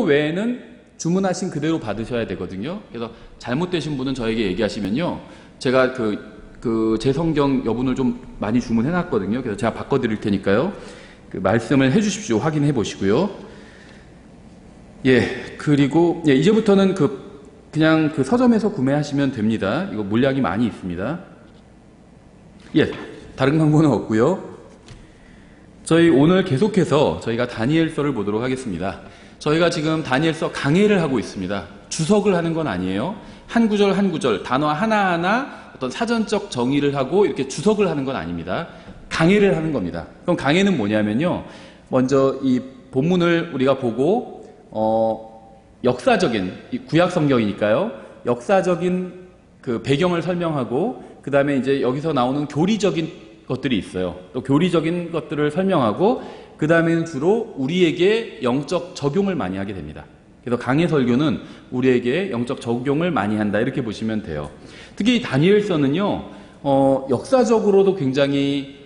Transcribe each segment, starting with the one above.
외에는 주문하신 그대로 받으셔야 되거든요. 그래서 잘못되신 분은 저에게 얘기하시면요, 제가 제 성경 여분을 좀 많이 주문해 놨거든요. 그래서 제가 바꿔드릴 테니까요, 그 말씀을 해주십시오. 확인해 보시고요. 그리고 이제부터는 그냥 그 서점에서 구매하시면 됩니다. 이거 물량이 많이 있습니다. 다른 광고는 없고요. 저희 오늘 계속해서 저희가 다니엘서를 보도록 하겠습니다. 저희가 지금 다니엘서 강해를 하고 있습니다. 주석을 하는 건 아니에요. 한 구절 한 구절 단어 하나하나 어떤 사전적 정의를 하고 이렇게 주석을 하는 건 아닙니다. 강해를 하는 겁니다. 그럼 강해는 뭐냐면요, 먼저 이 본문을 우리가 보고 역사적인, 구약 성경이니까요, 역사적인 그 배경을 설명하고, 그 다음에 이제 여기서 나오는 교리적인 것들이 있어요. 또 교리적인 것들을 설명하고, 그 다음에는 주로 우리에게 영적 적용을 많이 하게 됩니다. 그래서 강해 설교는 우리에게 영적 적용을 많이 한다, 이렇게 보시면 돼요. 특히 다니엘서는요, 역사적으로도 굉장히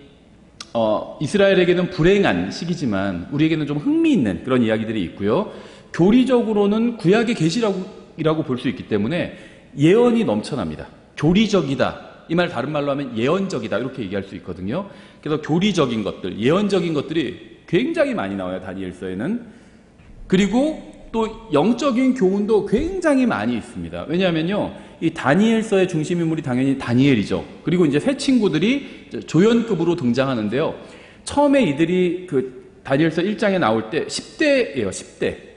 이스라엘에게는 불행한 시기지만 우리에게는 좀 흥미있는 그런 이야기들이 있고요. 교리적으로는 구약의 계시라고 볼 수 있기 때문에 예언이 넘쳐납니다. 교리적이다, 이 말 다른 말로 하면 예언적이다, 이렇게 얘기할 수 있거든요. 그래서 교리적인 것들, 예언적인 것들이 굉장히 많이 나와요, 다니엘서에는. 그리고 또 영적인 교훈도 굉장히 많이 있습니다. 왜냐하면요, 이 다니엘서의 중심 인물이 당연히 다니엘이죠. 그리고 이제 세 친구들이 조연급으로 등장하는데요. 처음에 이들이 다니엘서 1장에 나올 때 10대예요, 10대.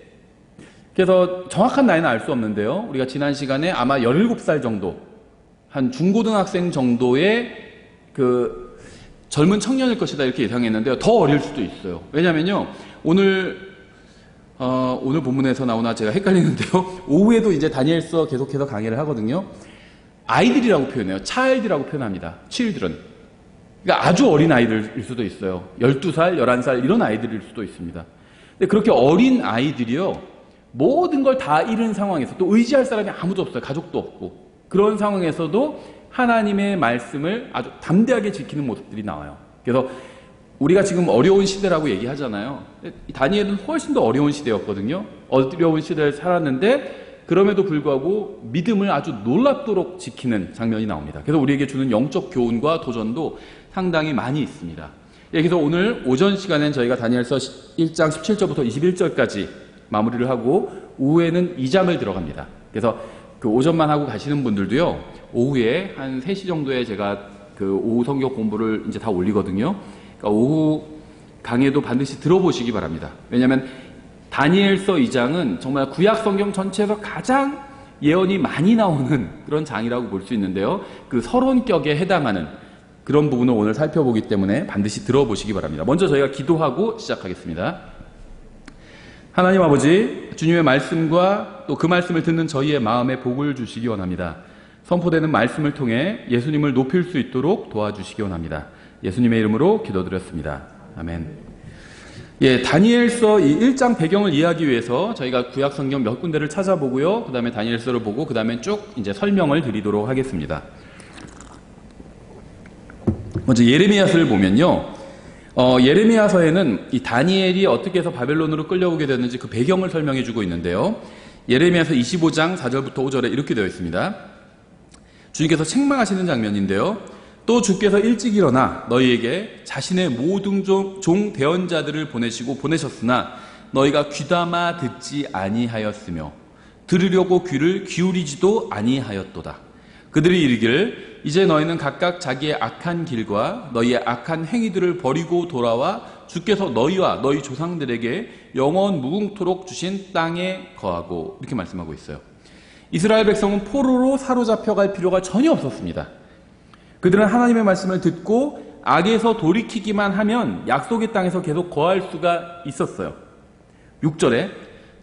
그래서 정확한 나이는 알 수 없는데요, 우리가 지난 시간에 아마 17살 정도, 한 중고등학생 정도의 젊은 청년일 것이다, 이렇게 예상했는데요. 더 어릴 수도 있어요. 왜냐면요, 오늘 본문에서 나오나 제가 헷갈리는데요. 오후에도 이제 다니엘서 계속해서 강의를 하거든요. 아이들이라고 표현해요. child이라고 표현합니다. children. 그러니까 아주 어린 아이들일 수도 있어요. 12살, 11살 이런 아이들일 수도 있습니다. 근데 그렇게 어린 아이들이요, 모든 걸 다 잃은 상황에서, 또 의지할 사람이 아무도 없어요. 가족도 없고. 그런 상황에서도 하나님의 말씀을 아주 담대하게 지키는 모습들이 나와요. 그래서 우리가 지금 어려운 시대라고 얘기하잖아요. 다니엘은 훨씬 더 어려운 시대였거든요. 어려운 시대를 살았는데 그럼에도 불구하고 믿음을 아주 놀랍도록 지키는 장면이 나옵니다. 그래서 우리에게 주는 영적 교훈과 도전도 상당히 많이 있습니다. 그래서 오늘 오전 시간엔 저희가 다니엘서 1장 17절부터 21절까지 마무리를 하고, 오후에는 2장을 들어갑니다. 그래서 오전만 하고 가시는 분들도요, 오후에 한 3시 정도에 제가 오후 성경 공부를 이제 다 올리거든요. 그러니까 오후 강의도 반드시 들어보시기 바랍니다. 왜냐하면 다니엘서 2장은 정말 구약 성경 전체에서 가장 예언이 많이 나오는 그런 장이라고 볼 수 있는데요. 그 서론격에 해당하는 그런 부분을 오늘 살펴보기 때문에 반드시 들어보시기 바랍니다. 먼저 저희가 기도하고 시작하겠습니다. 하나님 아버지, 주님의 말씀과 또 그 말씀을 듣는 저희의 마음에 복을 주시기 원합니다. 선포되는 말씀을 통해 예수님을 높일 수 있도록 도와주시기 원합니다. 예수님의 이름으로 기도드렸습니다. 아멘. 다니엘서 이 1장 배경을 이해하기 위해서 저희가 구약 성경 몇 군데를 찾아보고요, 그 다음에 다니엘서를 보고 그 다음에 쭉 이제 설명을 드리도록 하겠습니다. 먼저 예레미야서를 보면요, 예레미야서에는 이 다니엘이 어떻게 해서 바벨론으로 끌려오게 됐는지 그 배경을 설명해 주고 있는데요. 예레미야서 25장 4절부터 5절에 이렇게 되어 있습니다. 주님께서 책망하시는 장면인데요. 또 주께서 일찍 일어나 너희에게 자신의 모든 종 대언자들을 보내셨으나 너희가 귀담아 듣지 아니하였으며 들으려고 귀를 기울이지도 아니하였도다. 그들이 이르기를 이제 너희는 각각 자기의 악한 길과 너희의 악한 행위들을 버리고 돌아와 주께서 너희와 너희 조상들에게 영원 무궁토록 주신 땅에 거하고, 이렇게 말씀하고 있어요. 이스라엘 백성은 포로로 사로잡혀갈 필요가 전혀 없었습니다. 그들은 하나님의 말씀을 듣고 악에서 돌이키기만 하면 약속의 땅에서 계속 거할 수가 있었어요. 6절에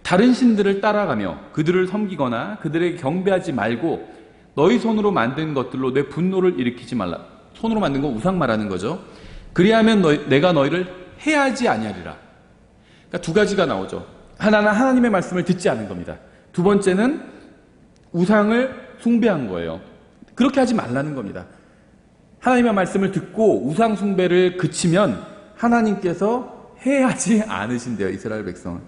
다른 신들을 따라가며 그들을 섬기거나 그들에게 경배하지 말고 너희 손으로 만든 것들로 내 분노를 일으키지 말라. 손으로 만든 건 우상 말하는 거죠. 그리하면 내가 너희를 해하지 아니하리라. 그러니까 두 가지가 나오죠. 하나는 하나님의 말씀을 듣지 않은 겁니다. 두 번째는 우상을 숭배한 거예요. 그렇게 하지 말라는 겁니다. 하나님의 말씀을 듣고 우상 숭배를 그치면 하나님께서 해하지 않으신대요, 이스라엘 백성은.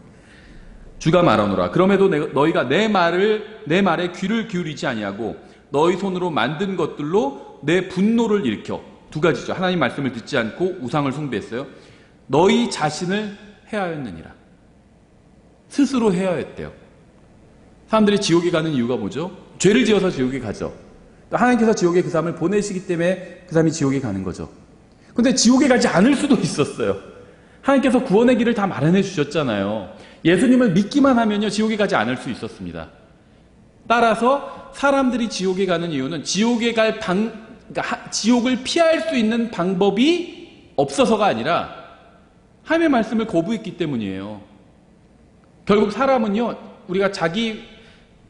주가 말하노라. 그럼에도 너희가 내 말에 귀를 기울이지 아니하고 너희 손으로 만든 것들로 내 분노를 일으켜. 두 가지죠. 하나님 말씀을 듣지 않고 우상을 숭배했어요. 너희 자신을 해하였느니라. 스스로 해하였대요. 사람들이 지옥에 가는 이유가 뭐죠? 죄를 지어서 지옥에 가죠. 하나님께서 지옥에 그 사람을 보내시기 때문에 그 사람이 지옥에 가는 거죠. 근데 지옥에 가지 않을 수도 있었어요. 하나님께서 구원의 길을 다 마련해 주셨잖아요. 예수님을 믿기만 하면요, 지옥에 가지 않을 수 있었습니다. 따라서 사람들이 지옥에 가는 이유는 그러니까 지옥을 피할 수 있는 방법이 없어서가 아니라 하나님의 말씀을 거부했기 때문이에요. 결국 사람은요, 우리가 자기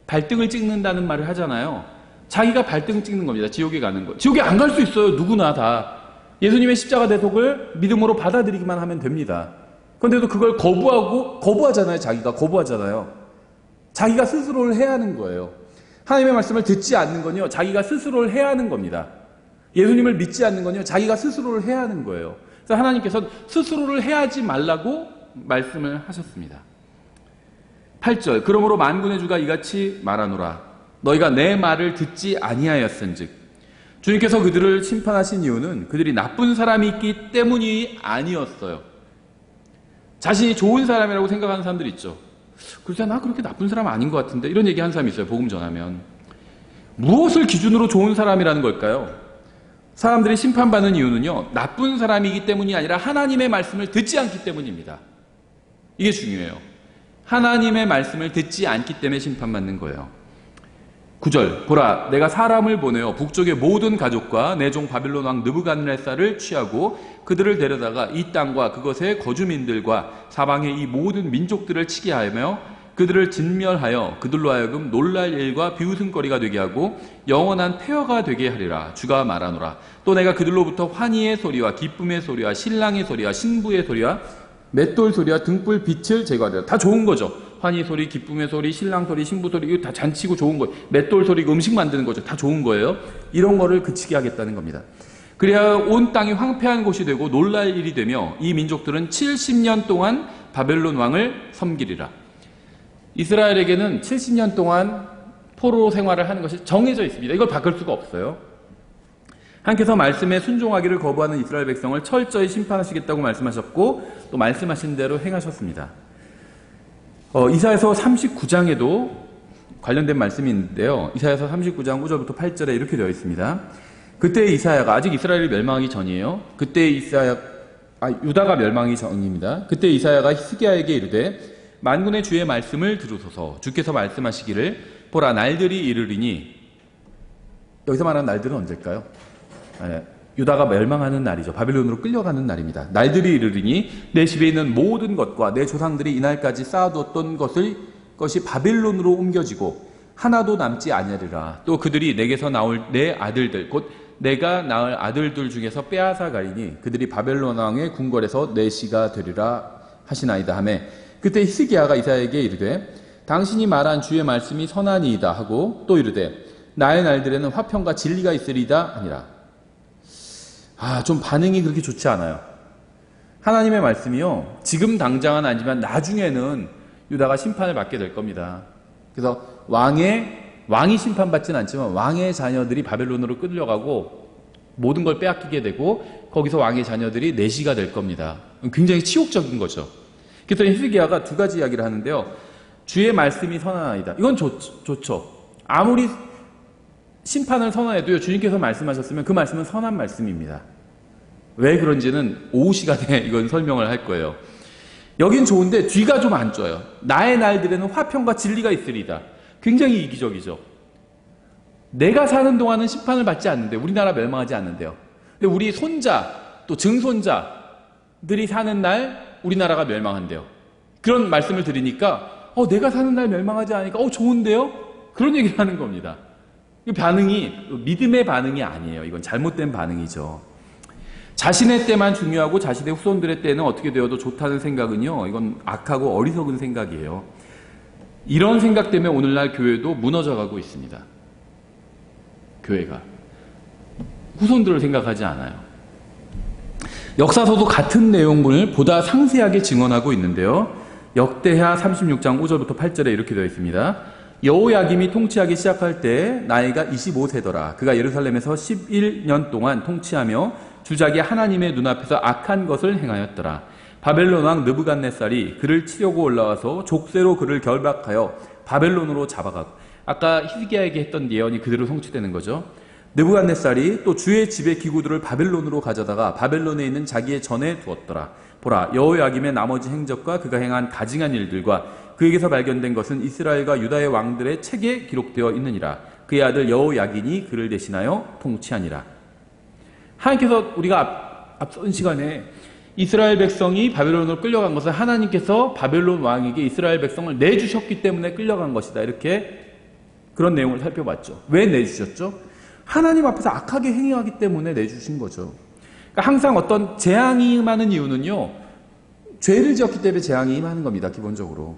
발등을 찍는다는 말을 하잖아요. 자기가 발등 찍는 겁니다. 지옥에 가는 거. 지옥에 안 갈 수 있어요. 누구나 다. 예수님의 십자가 대속을 믿음으로 받아들이기만 하면 됩니다. 그런데도 그걸 거부하잖아요. 자기가 거부하잖아요. 자기가 스스로를 해야 하는 거예요. 하나님의 말씀을 듣지 않는 건요, 자기가 스스로를 해야 하는 겁니다. 예수님을 믿지 않는 건요, 자기가 스스로를 해야 하는 거예요. 그래서 하나님께서는 스스로를 해하지 말라고 말씀을 하셨습니다. 8절, 그러므로 만군의 주가 이같이 말하노라. 너희가 내 말을 듣지 아니하였은즉. 주님께서 그들을 심판하신 이유는 그들이 나쁜 사람이 있기 때문이 아니었어요. 자신이 좋은 사람이라고 생각하는 사람들이 있죠. 글쎄, 나 그렇게 나쁜 사람 아닌 것 같은데, 이런 얘기하는 사람이 있어요. 복음 전하면. 무엇을 기준으로 좋은 사람이라는 걸까요? 사람들이 심판받는 이유는요, 나쁜 사람이기 때문이 아니라 하나님의 말씀을 듣지 않기 때문입니다. 이게 중요해요. 하나님의 말씀을 듣지 않기 때문에 심판받는 거예요. 9절, 보라, 내가 사람을 보내어 북쪽의 모든 가족과 내 종 바빌론 왕 느부갓네살을 취하고 그들을 데려다가 이 땅과 그것의 거주민들과 사방의 이 모든 민족들을 치게 하며 그들을 진멸하여 그들로 하여금 놀랄 일과 비웃음거리가 되게 하고 영원한 폐허가 되게 하리라. 주가 말하노라. 또 내가 그들로부터 환희의 소리와 기쁨의 소리와 신랑의 소리와 신부의 소리와 맷돌 소리와 등불 빛을 제거하리라. 다 좋은 거죠. 환희 소리, 기쁨의 소리, 신랑 소리, 신부 소리, 이거 다 잔치고 좋은 거예요. 맷돌 소리, 음식 만드는 거죠. 다 좋은 거예요. 이런 거를 그치게 하겠다는 겁니다. 그래야 온 땅이 황폐한 곳이 되고 놀랄 일이 되며 이 민족들은 70년 동안 바벨론 왕을 섬기리라. 이스라엘에게는 70년 동안 포로 생활을 하는 것이 정해져 있습니다. 이걸 바꿀 수가 없어요. 하나님께서 말씀에 순종하기를 거부하는 이스라엘 백성을 철저히 심판하시겠다고 말씀하셨고 또 말씀하신 대로 행하셨습니다. 이사야서 39장에도 관련된 말씀이 있는데요. 이사야서 39장 5절부터 8절에 이렇게 되어 있습니다. 그때 이사야가, 아직 이스라엘이 멸망하기 전이에요. 그때 유다가 멸망하기 전입니다. 그때 이사야가 히스기야에게 이르되 만군의 주의 말씀을 들으소서. 주께서 말씀하시기를 보라, 날들이 이르리니. 여기서 말하는 날들은 언제일까요? 유다가 멸망하는 날이죠. 바빌론으로 끌려가는 날입니다. 날들이 이르리니 내 집에 있는 모든 것과 내 조상들이 이날까지 쌓아두었던 것이 바빌론으로 옮겨지고 하나도 남지 아니하리라. 또 그들이 내게서 나올 내 아들들 곧 내가 낳을 아들들 중에서 빼앗아 가리니 그들이 바벨론 왕의 궁궐에서 내 씨가 되리라 하시나이다 하매 그때 히스기야가 이사야에게 이르되 당신이 말한 주의 말씀이 선하니이다 하고 또 이르되 나의 날들에는 화평과 진리가 있으리이다 하니라. 좀 반응이 그렇게 좋지 않아요. 하나님의 말씀이요, 지금 당장은 아니지만 나중에는 유다가 심판을 받게 될 겁니다. 그래서 왕이 심판받지는 않지만 왕의 자녀들이 바벨론으로 끌려가고 모든 걸 빼앗기게 되고 거기서 왕의 자녀들이 내시가 될 겁니다. 굉장히 치욕적인 거죠. 그래서 히스기야가 두 가지 이야기를 하는데요. 주의 말씀이 선하나이다. 이건 좋죠. 아무리 심판을 선언해도요, 주님께서 말씀하셨으면 그 말씀은 선한 말씀입니다. 왜 그런지는 오후 시간에 이건 설명을 할 거예요. 여긴 좋은데 뒤가 좀 안 좋아요. 나의 날들에는 화평과 진리가 있으리다. 굉장히 이기적이죠. 내가 사는 동안은 심판을 받지 않는데, 우리나라 멸망하지 않는데요. 근데 우리 손자 또 증손자들이 사는 날 우리나라가 멸망한대요. 그런 말씀을 드리니까 내가 사는 날 멸망하지 않으니까 좋은데요? 그런 얘기를 하는 겁니다. 이 반응이 믿음의 반응이 아니에요. 이건 잘못된 반응이죠. 자신의 때만 중요하고 자신의 후손들의 때는 어떻게 되어도 좋다는 생각은요, 이건 악하고 어리석은 생각이에요. 이런 생각 때문에 오늘날 교회도 무너져가고 있습니다. 교회가 후손들을 생각하지 않아요. 역사서도 같은 내용을 보다 상세하게 증언하고 있는데요. 역대하 36장 5절부터 8절에 이렇게 되어 있습니다. 여호야김이 통치하기 시작할 때 나이가 25세더라. 그가 예루살렘에서 11년 동안 통치하며 주작이 하나님의 눈앞에서 악한 것을 행하였더라. 바벨론 왕 느부갓네살이 그를 치려고 올라와서 족쇄로 그를 결박하여 바벨론으로 잡아가고, 아까 히스기야에게 했던 예언이 그대로 성취되는 거죠. 느부갓네살이 또 주의 집의 기구들을 바벨론으로 가져다가 바벨론에 있는 자기의 전에 두었더라. 보라, 여호야김의 나머지 행적과 그가 행한 가증한 일들과 그에게서 발견된 것은 이스라엘과 유다의 왕들의 책에 기록되어 있느니라. 그의 아들 여호야긴이 그를 대신하여 통치하니라. 하나님께서 우리가 앞선 시간에 이스라엘 백성이 바벨론으로 끌려간 것은 하나님께서 바벨론 왕에게 이스라엘 백성을 내주셨기 때문에 끌려간 것이다. 이렇게 그런 내용을 살펴봤죠. 왜 내주셨죠? 하나님 앞에서 악하게 행위하기 때문에 내주신 거죠. 그러니까 항상 어떤 재앙이 임하는 이유는요, 죄를 지었기 때문에 재앙이 임하는 겁니다. 기본적으로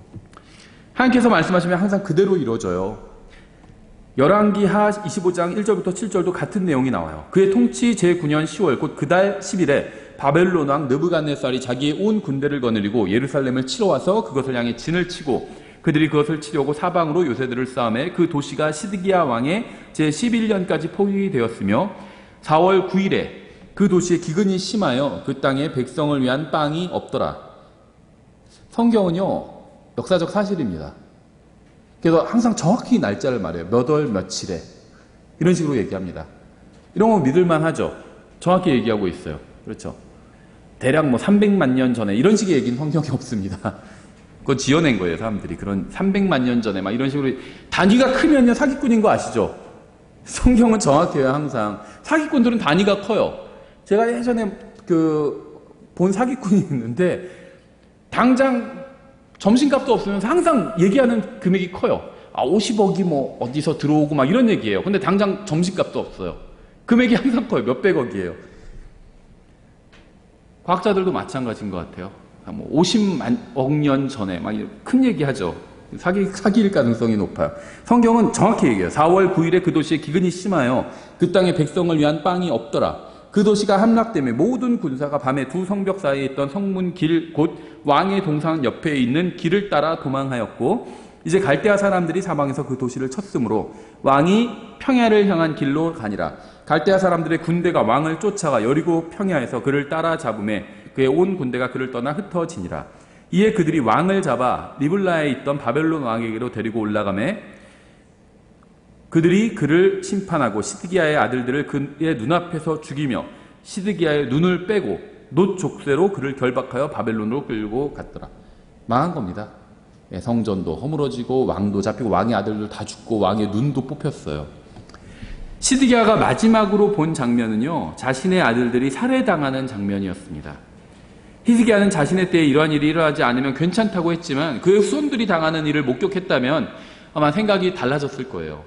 하나님께서 말씀하시면 항상 그대로 이루어져요. 열왕기하 25장 1절부터 7절도 같은 내용이 나와요. 그의 통치 제9년 10월 곧 그달 10일에 바벨론 왕 느부갓네살이 자기의 온 군대를 거느리고 예루살렘을 치러 와서 그것을 향해 진을 치고 그들이 그것을 치려고 사방으로 요새들을 쌓음에 그 도시가 시드기야 왕의 제11년까지 포위되었으며 4월 9일에 그 도시에 기근이 심하여 그 땅에 백성을 위한 빵이 없더라. 성경은요, 역사적 사실입니다. 그래서 항상 정확히 날짜를 말해요. 몇 월 며칠에 이런 식으로 얘기합니다. 이런 거 믿을만 하죠. 정확히 얘기하고 있어요. 그렇죠. 대략 300만 년 전에 이런 식의 얘기는 성경에 없습니다. 그거 지어낸 거예요, 사람들이. 그런 300만 년 전에 막 이런 식으로 단위가 크면요 사기꾼인 거 아시죠? 성경은 정확해요. 항상 사기꾼들은 단위가 커요. 제가 예전에 본 사기꾼이 있는데 당장 점심값도 없으면서 항상 얘기하는 금액이 커요. 50억이 어디서 들어오고 막 이런 얘기예요. 근데 당장 점심값도 없어요. 금액이 항상 커요. 몇백억이에요. 과학자들도 마찬가지인 것 같아요. 50억 년 전에 막 큰 얘기하죠. 사기일 가능성이 높아요. 성경은 정확히 얘기해요. 4월 9일에 그 도시에 기근이 심하여 그 땅의 백성을 위한 빵이 없더라. 그 도시가 함락되며 모든 군사가 밤에 두 성벽 사이에 있던 성문 길 곧 왕의 동상 옆에 있는 길을 따라 도망하였고 이제 갈대아 사람들이 사방에서 그 도시를 쳤으므로 왕이 평야를 향한 길로 가니라. 갈대아 사람들의 군대가 왕을 쫓아가 여리고 평야에서 그를 따라 잡음에 그의 온 군대가 그를 떠나 흩어지니라. 이에 그들이 왕을 잡아 리블라에 있던 바벨론 왕에게로 데리고 올라가매 그들이 그를 심판하고 시드기야의 아들들을 그의 눈앞에서 죽이며 시드기야의 눈을 빼고 놋 족쇄로 그를 결박하여 바벨론으로 끌고 갔더라. 망한 겁니다. 성전도 허물어지고 왕도 잡히고 왕의 아들들 다 죽고 왕의 눈도 뽑혔어요. 시드기야가 마지막으로 본 장면은요, 자신의 아들들이 살해당하는 장면이었습니다. 히스기야는 자신의 때에 이러한 일이 일어나지 않으면 괜찮다고 했지만 그의 후손들이 당하는 일을 목격했다면 아마 생각이 달라졌을 거예요.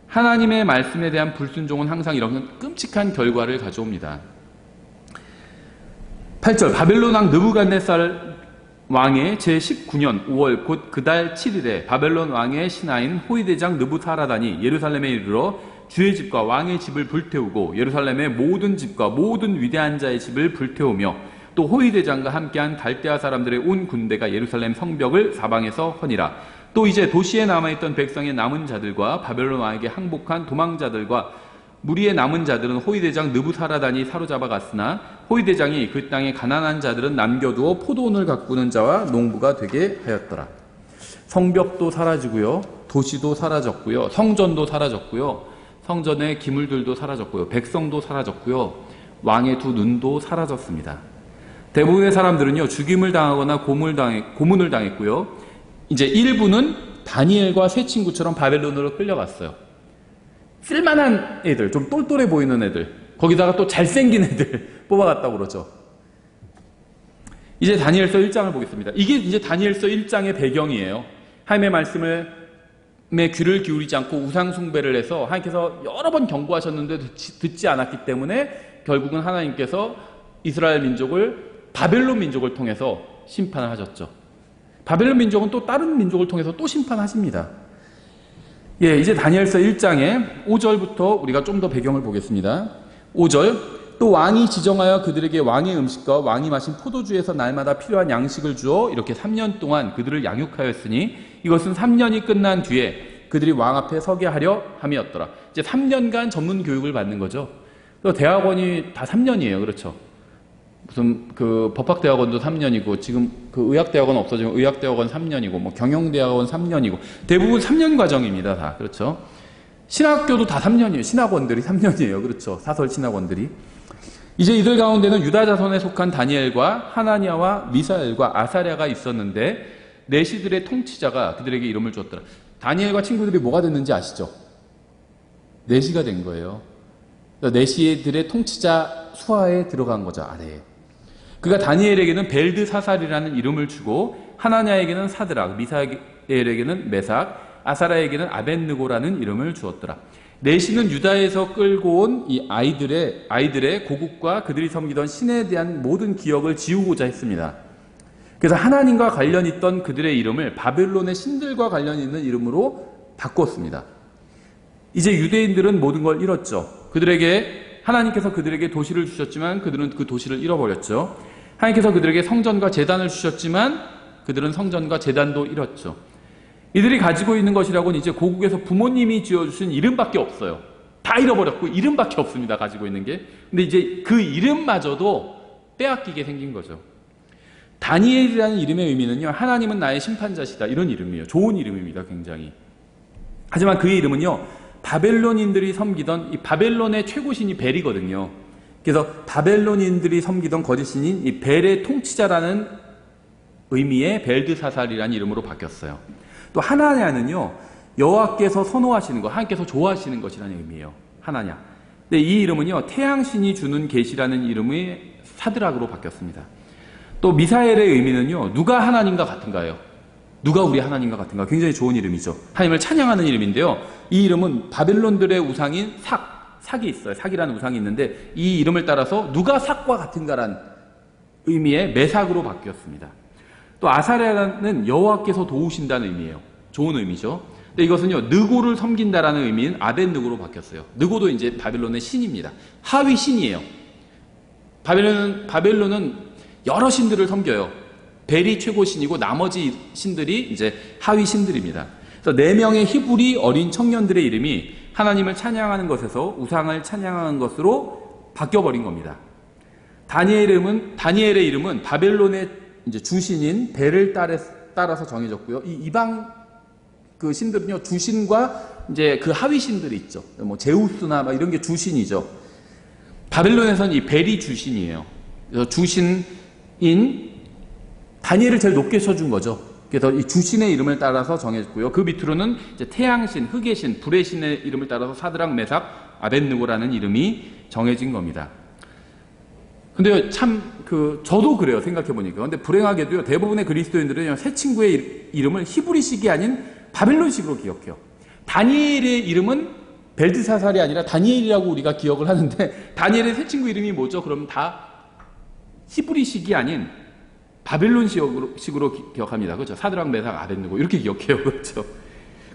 하나님의 말씀에 대한 불순종은 항상 이런 끔찍한 결과를 가져옵니다. 8절 바벨론 왕 느부갓네살 왕의 제19년 5월 곧 그달 7일에 바벨론 왕의 신하인 호위대장 느부사라단이 예루살렘에 이르러 주의 집과 왕의 집을 불태우고 예루살렘의 모든 집과 모든 위대한 자의 집을 불태우며 또 호위대장과 함께한 갈대아 사람들의 온 군대가 예루살렘 성벽을 사방에서 허니라. 또 이제 도시에 남아있던 백성의 남은 자들과 바벨론 왕에게 항복한 도망자들과 무리의 남은 자들은 호위대장 느부사라단이 사로잡아 갔으나 호위대장이 그 땅에 가난한 자들은 남겨두어 포도원을 가꾸는 자와 농부가 되게 하였더라. 성벽도 사라지고요, 도시도 사라졌고요, 성전도 사라졌고요, 성전의 기물들도 사라졌고요, 백성도 사라졌고요, 왕의 두 눈도 사라졌습니다. 대부분의 사람들은요, 죽임을 당하거나 고문을 당했고요, 이제 일부는 다니엘과 세 친구처럼 바벨론으로 끌려갔어요. 쓸만한 애들, 좀 똘똘해 보이는 애들, 거기다가 또 잘생긴 애들 뽑아갔다고 그러죠. 이제 다니엘서 1장을 보겠습니다. 이게 이제 다니엘서 1장의 배경이에요. 하나님의 말씀에 귀를 기울이지 않고 우상 숭배를 해서 하나님께서 여러 번 경고하셨는데 듣지 않았기 때문에 결국은 하나님께서 이스라엘 민족을 바벨론 민족을 통해서 심판을 하셨죠. 바벨론 민족은 또 다른 민족을 통해서 또 심판하십니다. 이제 다니엘서 1장의 5절부터 우리가 좀 더 배경을 보겠습니다. 5절 또 왕이 지정하여 그들에게 왕의 음식과 왕이 마신 포도주에서 날마다 필요한 양식을 주어 이렇게 3년 동안 그들을 양육하였으니 이것은 3년이 끝난 뒤에 그들이 왕 앞에 서게 하려 함이었더라. 이제 3년간 전문 교육을 받는 거죠. 또 대학원이 다 3년이에요. 그렇죠. 무슨 그 법학대학원도 3년이고 지금 그 의학대학원 없어지면 의학대학원 3년이고 뭐 경영대학원 3년이고 대부분 3년 과정입니다. 다. 그렇죠. 신학교도 다 3년이에요. 신학원들이 3년이에요. 그렇죠. 사설 신학원들이. 이제 이들 가운데는 유다 자손에 속한 다니엘과 하나니아와 미사엘과 아사랴가 있었는데 내시들의 통치자가 그들에게 이름을 주었더라. 다니엘과 친구들이 뭐가 됐는지 아시죠? 내시가 된 거예요. 내시들의 통치자 수하에 들어간 거죠. 아래에. 그가 다니엘에게는 벨드사살이라는 이름을 주고 하나냐에게는 사드락, 미사엘에게는 메삭, 아사라에게는 아벳느고라는 이름을 주었더라. 내시는 유다에서 끌고 온 이 아이들의 고국과 그들이 섬기던 신에 대한 모든 기억을 지우고자 했습니다. 그래서 하나님과 관련 있던 그들의 이름을 바벨론의 신들과 관련 있는 이름으로 바꿨습니다. 이제 유대인들은 모든 걸 잃었죠. 하나님께서 그들에게 도시를 주셨지만 그들은 그 도시를 잃어버렸죠. 하나님께서 그들에게 성전과 제단을 주셨지만 그들은 성전과 제단도 잃었죠. 이들이 가지고 있는 것이라고는 이제 고국에서 부모님이 지어주신 이름밖에 없어요. 다 잃어버렸고 이름밖에 없습니다. 가지고 있는 게. 근데 이제 그 이름마저도 빼앗기게 생긴 거죠. 다니엘이라는 이름의 의미는요, 하나님은 나의 심판자시다, 이런 이름이에요. 좋은 이름입니다. 굉장히. 하지만 그의 이름은요, 바벨론인들이 섬기던 이 바벨론의 최고신이 벨이거든요. 그래서 바벨론인들이 섬기던 거짓신인 이 벨의 통치자라는 의미의 벨드사살이라는 이름으로 바뀌었어요. 또 하나냐는요, 여호와께서 선호하시는 것, 하나님께서 좋아하시는 것이라는 의미예요. 하나냐. 근데 이 이름은요, 태양신이 주는 계시라는 이름의 사드락으로 바뀌었습니다. 또 미사엘의 의미는요, 누가 하나님과 같은가요? 누가 우리 하나님과 같은가? 굉장히 좋은 이름이죠. 하나님을 찬양하는 이름인데요. 이 이름은 바벨론들의 우상인 삭이 있어요. 삭이라는 우상이 있는데 이 이름을 따라서 누가 삭과 같은가란 의미의 메삭으로 바뀌었습니다. 또 아사랴는 여호와께서 도우신다는 의미예요. 좋은 의미죠. 근데 이것은요, 느고를 섬긴다라는 의미인 아벳느고로 바뀌었어요. 느고도 이제 바벨론의 신입니다. 하위 신이에요. 바벨론은 여러 신들을 섬겨요. 벨이 최고 신이고 나머지 신들이 이제 하위 신들입니다. 그래서 4명의 히브리 어린 청년들의 이름이 하나님을 찬양하는 것에서 우상을 찬양하는 것으로 바뀌어버린 겁니다. 다니엘의 이름은 바벨론의 이제 주신인 벨을 따라서 정해졌고요. 이 이방 그 신들은요, 주신과 이제 그 하위 신들이 있죠. 뭐 제우스나 막 이런 게 주신이죠. 바벨론에서는 이 벨이 주신이에요. 그래서 주신인 다니엘을 제일 높게 쳐준 거죠. 그래서 이 주신의 이름을 따라서 정해졌고요. 그 밑으로는 이제 태양신, 흑의 신, 불의 신의 이름을 따라서 사드락, 메삭, 아벳느고라는 이름이 정해진 겁니다. 근데 저도 그래요. 생각해보니까. 근데 불행하게도요, 대부분의 그리스도인들은 새 친구의 이름을 히브리식이 아닌 바벨론식으로 기억해요. 다니엘의 이름은 벨드사살이 아니라 다니엘이라고 우리가 기억을 하는데, 다니엘의 새 친구 이름이 뭐죠? 그럼 다 히브리식이 아닌 바벨론식으로 기억합니다. 그렇죠? 사드락, 메삭, 아벳느고 이렇게 기억해요. 그렇죠?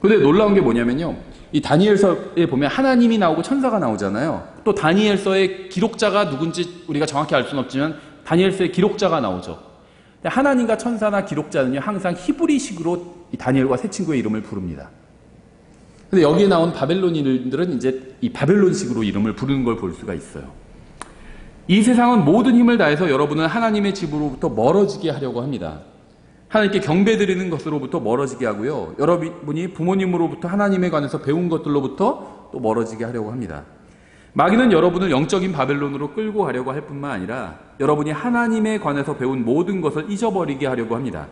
근데 놀라운 게 뭐냐면요, 이 다니엘서에 보면 하나님이 나오고 천사가 나오잖아요. 또 다니엘서의 기록자가 누군지 우리가 정확히 알 수는 없지만 다니엘서의 기록자가 나오죠. 근데 하나님과 천사나 기록자는요, 항상 히브리식으로 이 다니엘과 새 친구의 이름을 부릅니다. 근데 여기에 나온 바벨론인들은 이제 이 바벨론식으로 이름을 부르는 걸 볼 수가 있어요. 이 세상은 모든 힘을 다해서 여러분을 하나님의 집으로부터 멀어지게 하려고 합니다. 하나님께 경배드리는 것으로부터 멀어지게 하고요, 여러분이 부모님으로부터 하나님에 관해서 배운 것들로부터 또 멀어지게 하려고 합니다. 마귀는 여러분을 영적인 바벨론으로 끌고 가려고 할 뿐만 아니라 여러분이 하나님에 관해서 배운 모든 것을 잊어버리게 하려고 합니다.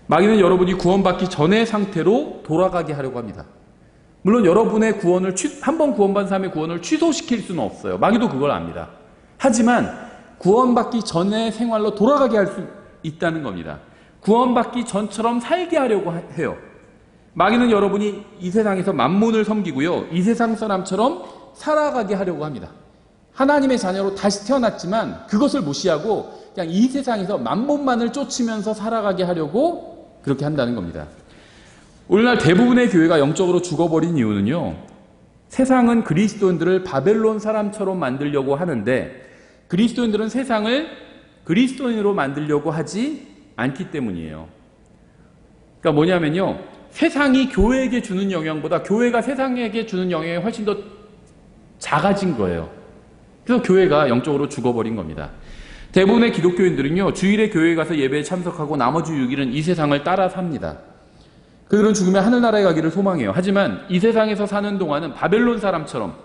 마귀는 여러분이 구원받기 전의 상태로 돌아가게 하려고 합니다. 물론 여러분의 구원을 한번 구원받은 사람의 구원을 취소시킬 수는 없어요. 마귀도 그걸 압니다. 하지만 구원받기 전의 생활로 돌아가게 할 수 있다는 겁니다. 구원받기 전처럼 살게 하려고 해요. 마귀는 여러분이 이 세상에서 만몬을 섬기고요, 이 세상 사람처럼 살아가게 하려고 합니다. 하나님의 자녀로 다시 태어났지만 그것을 무시하고 그냥 이 세상에서 만몬만을 쫓으면서 살아가게 하려고 그렇게 한다는 겁니다. 오늘날 대부분의 교회가 영적으로 죽어버린 이유는요, 세상은 그리스도인들을 바벨론 사람처럼 만들려고 하는데 그리스도인들은 세상을 그리스도인으로 만들려고 하지 않기 때문이에요. 그러니까 뭐냐면요, 세상이 교회에게 주는 영향보다 교회가 세상에게 주는 영향이 훨씬 더 작아진 거예요. 그래서 교회가 영적으로 죽어버린 겁니다. 대부분의 기독교인들은요, 주일에 교회에 가서 예배에 참석하고 나머지 6일은 이 세상을 따라 삽니다. 그들은 죽으면 하늘나라에 가기를 소망해요. 하지만 이 세상에서 사는 동안은 바벨론 사람처럼,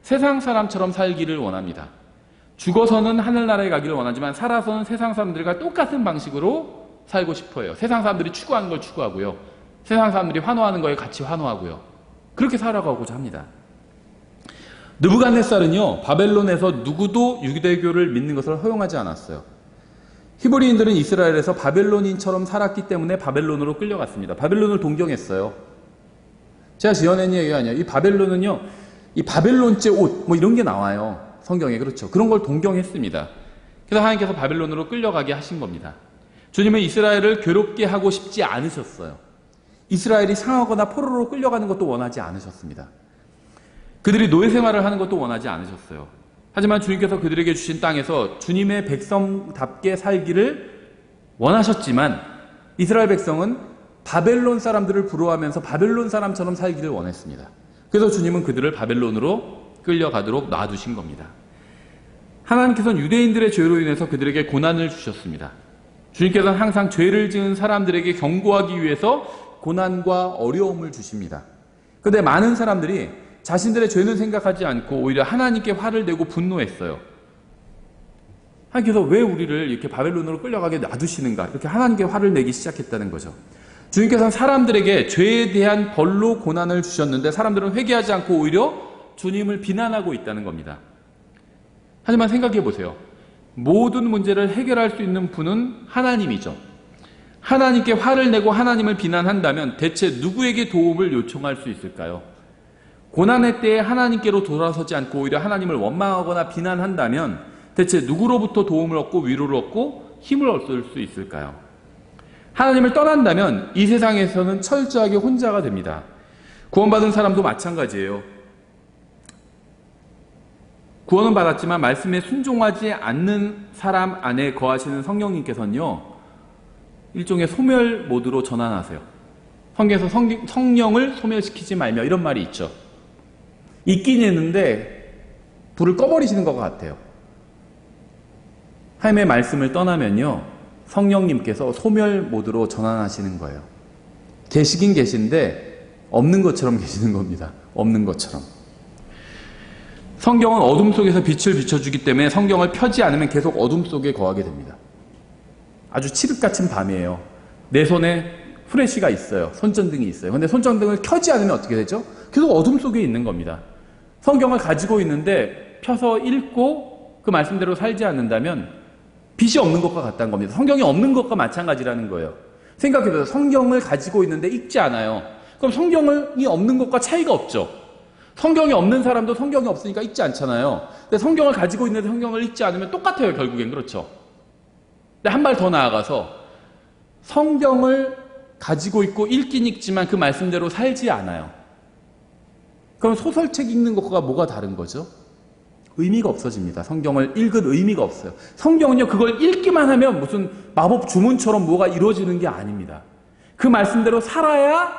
세상 사람처럼 살기를 원합니다. 죽어서는 하늘나라에 가기를 원하지만 살아서는 세상 사람들과 똑같은 방식으로 살고 싶어요. 세상 사람들이 추구하는 걸 추구하고요, 세상 사람들이 환호하는 거에 같이 환호하고요, 그렇게 살아가고자 합니다. 느부갓네살은요, 바벨론에서 누구도 유대교를 믿는 것을 허용하지 않았어요. 히브리인들은 이스라엘에서 바벨론인처럼 살았기 때문에 바벨론으로 끌려갔습니다. 바벨론을 동경했어요. 제가 지어낸 얘기가 아니에요. 이 바벨론은요, 이 바벨론제 옷 뭐 이런 게 나와요, 성경에. 그렇죠. 그런 걸 동경했습니다. 그래서 하나님께서 바벨론으로 끌려가게 하신 겁니다. 주님은 이스라엘을 괴롭게 하고 싶지 않으셨어요. 이스라엘이 상하거나 포로로 끌려가는 것도 원하지 않으셨습니다. 그들이 노예 생활을 하는 것도 원하지 않으셨어요. 하지만 주님께서 그들에게 주신 땅에서 주님의 백성답게 살기를 원하셨지만 이스라엘 백성은 바벨론 사람들을 부러워하면서 바벨론 사람처럼 살기를 원했습니다. 그래서 주님은 그들을 바벨론으로 끌려가도록 놔두신 겁니다. 하나님께서는 유대인들의 죄로 인해서 그들에게 고난을 주셨습니다. 주님께서는 항상 죄를 지은 사람들에게 경고하기 위해서 고난과 어려움을 주십니다. 그런데 많은 사람들이 자신들의 죄는 생각하지 않고 오히려 하나님께 화를 내고 분노했어요. 하나님께서 왜 우리를 이렇게 바벨론으로 끌려가게 놔두시는가, 이렇게 하나님께 화를 내기 시작했다는 거죠. 주님께서는 사람들에게 죄에 대한 벌로 고난을 주셨는데 사람들은 회개하지 않고 오히려 주님을 비난하고 있다는 겁니다. 하지만 생각해 보세요. 모든 문제를 해결할 수 있는 분은 하나님이죠. 하나님께 화를 내고 하나님을 비난한다면 대체 누구에게 도움을 요청할 수 있을까요? 고난의 때에 하나님께로 돌아서지 않고 오히려 하나님을 원망하거나 비난한다면 대체 누구로부터 도움을 얻고 위로를 얻고 힘을 얻을 수 있을까요? 하나님을 떠난다면 이 세상에서는 철저하게 혼자가 됩니다. 구원받은 사람도 마찬가지예요. 구원은 받았지만 말씀에 순종하지 않는 사람 안에 거하시는 성령님께서는요, 일종의 소멸 모드로 전환하세요. 성경에서 성령을 소멸시키지 말며 이런 말이 있죠. 있긴 있는데 불을 꺼버리시는 것 같아요. 하나님의 말씀을 떠나면요, 성령님께서 소멸 모드로 전환하시는 거예요. 계시긴 계신데 없는 것처럼 계시는 겁니다. 없는 것처럼. 성경은 어둠 속에서 빛을 비춰주기 때문에 성경을 펴지 않으면 계속 어둠 속에 거하게 됩니다. 아주 칠흑같은 밤이에요. 내 손에 후레쉬가 있어요. 손전등이 있어요. 근데 손전등을 켜지 않으면 어떻게 되죠? 계속 어둠 속에 있는 겁니다. 성경을 가지고 있는데 펴서 읽고 그 말씀대로 살지 않는다면 빛이 없는 것과 같다는 겁니다. 성경이 없는 것과 마찬가지라는 거예요. 생각해보세요. 성경을 가지고 있는데 읽지 않아요. 그럼 성경이 없는 것과 차이가 없죠. 성경이 없는 사람도 성경이 없으니까 읽지 않잖아요. 근데 성경을 가지고 있는데 성경을 읽지 않으면 똑같아요, 결국엔. 그렇죠. 근데 한 발 더 나아가서 성경을 가지고 있고 읽긴 읽지만 그 말씀대로 살지 않아요. 그럼 소설책 읽는 것과 뭐가 다른 거죠? 의미가 없어집니다. 성경을 읽은 의미가 없어요. 성경은요, 그걸 읽기만 하면 무슨 마법 주문처럼 뭐가 이루어지는 게 아닙니다. 그 말씀대로 살아야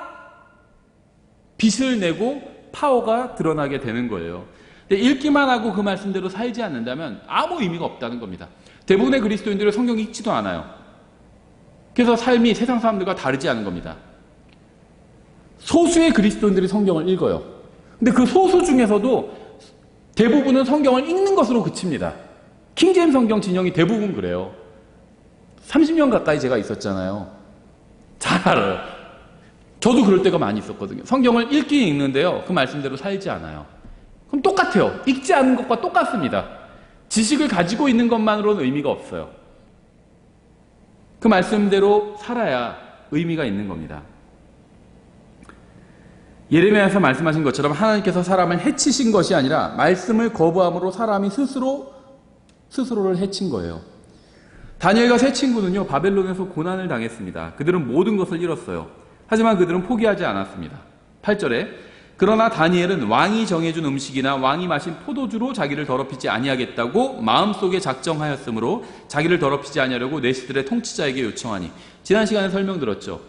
빛을 내고 파워가 드러나게 되는 거예요. 근데 읽기만 하고 그 말씀대로 살지 않는다면 아무 의미가 없다는 겁니다. 대부분의 그리스도인들은 성경 읽지도 않아요. 그래서 삶이 세상 사람들과 다르지 않은 겁니다. 소수의 그리스도인들이 성경을 읽어요. 근데 그 소수 중에서도 대부분은 성경을 읽는 것으로 그칩니다. 킹제임스 성경 진영이 대부분 그래요. 30년 가까이 제가 있었잖아요. 잘 알아요. 저도 그럴 때가 많이 있었거든요. 성경을 읽긴 읽는데요, 그 말씀대로 살지 않아요. 그럼 똑같아요. 읽지 않은 것과 똑같습니다. 지식을 가지고 있는 것만으로는 의미가 없어요. 그 말씀대로 살아야 의미가 있는 겁니다. 예레미야에서 말씀하신 것처럼 하나님께서 사람을 해치신 것이 아니라 말씀을 거부함으로 사람이 스스로를 해친 거예요. 다니엘과 세 친구는요, 바벨론에서 고난을 당했습니다. 그들은 모든 것을 잃었어요. 하지만 그들은 포기하지 않았습니다. 8절에 그러나 다니엘은 왕이 정해준 음식이나 왕이 마신 포도주로 자기를 더럽히지 아니하겠다고 마음속에 작정하였으므로 자기를 더럽히지 아니하려고 내시들의 통치자에게 요청하니. 지난 시간에 설명드렸죠.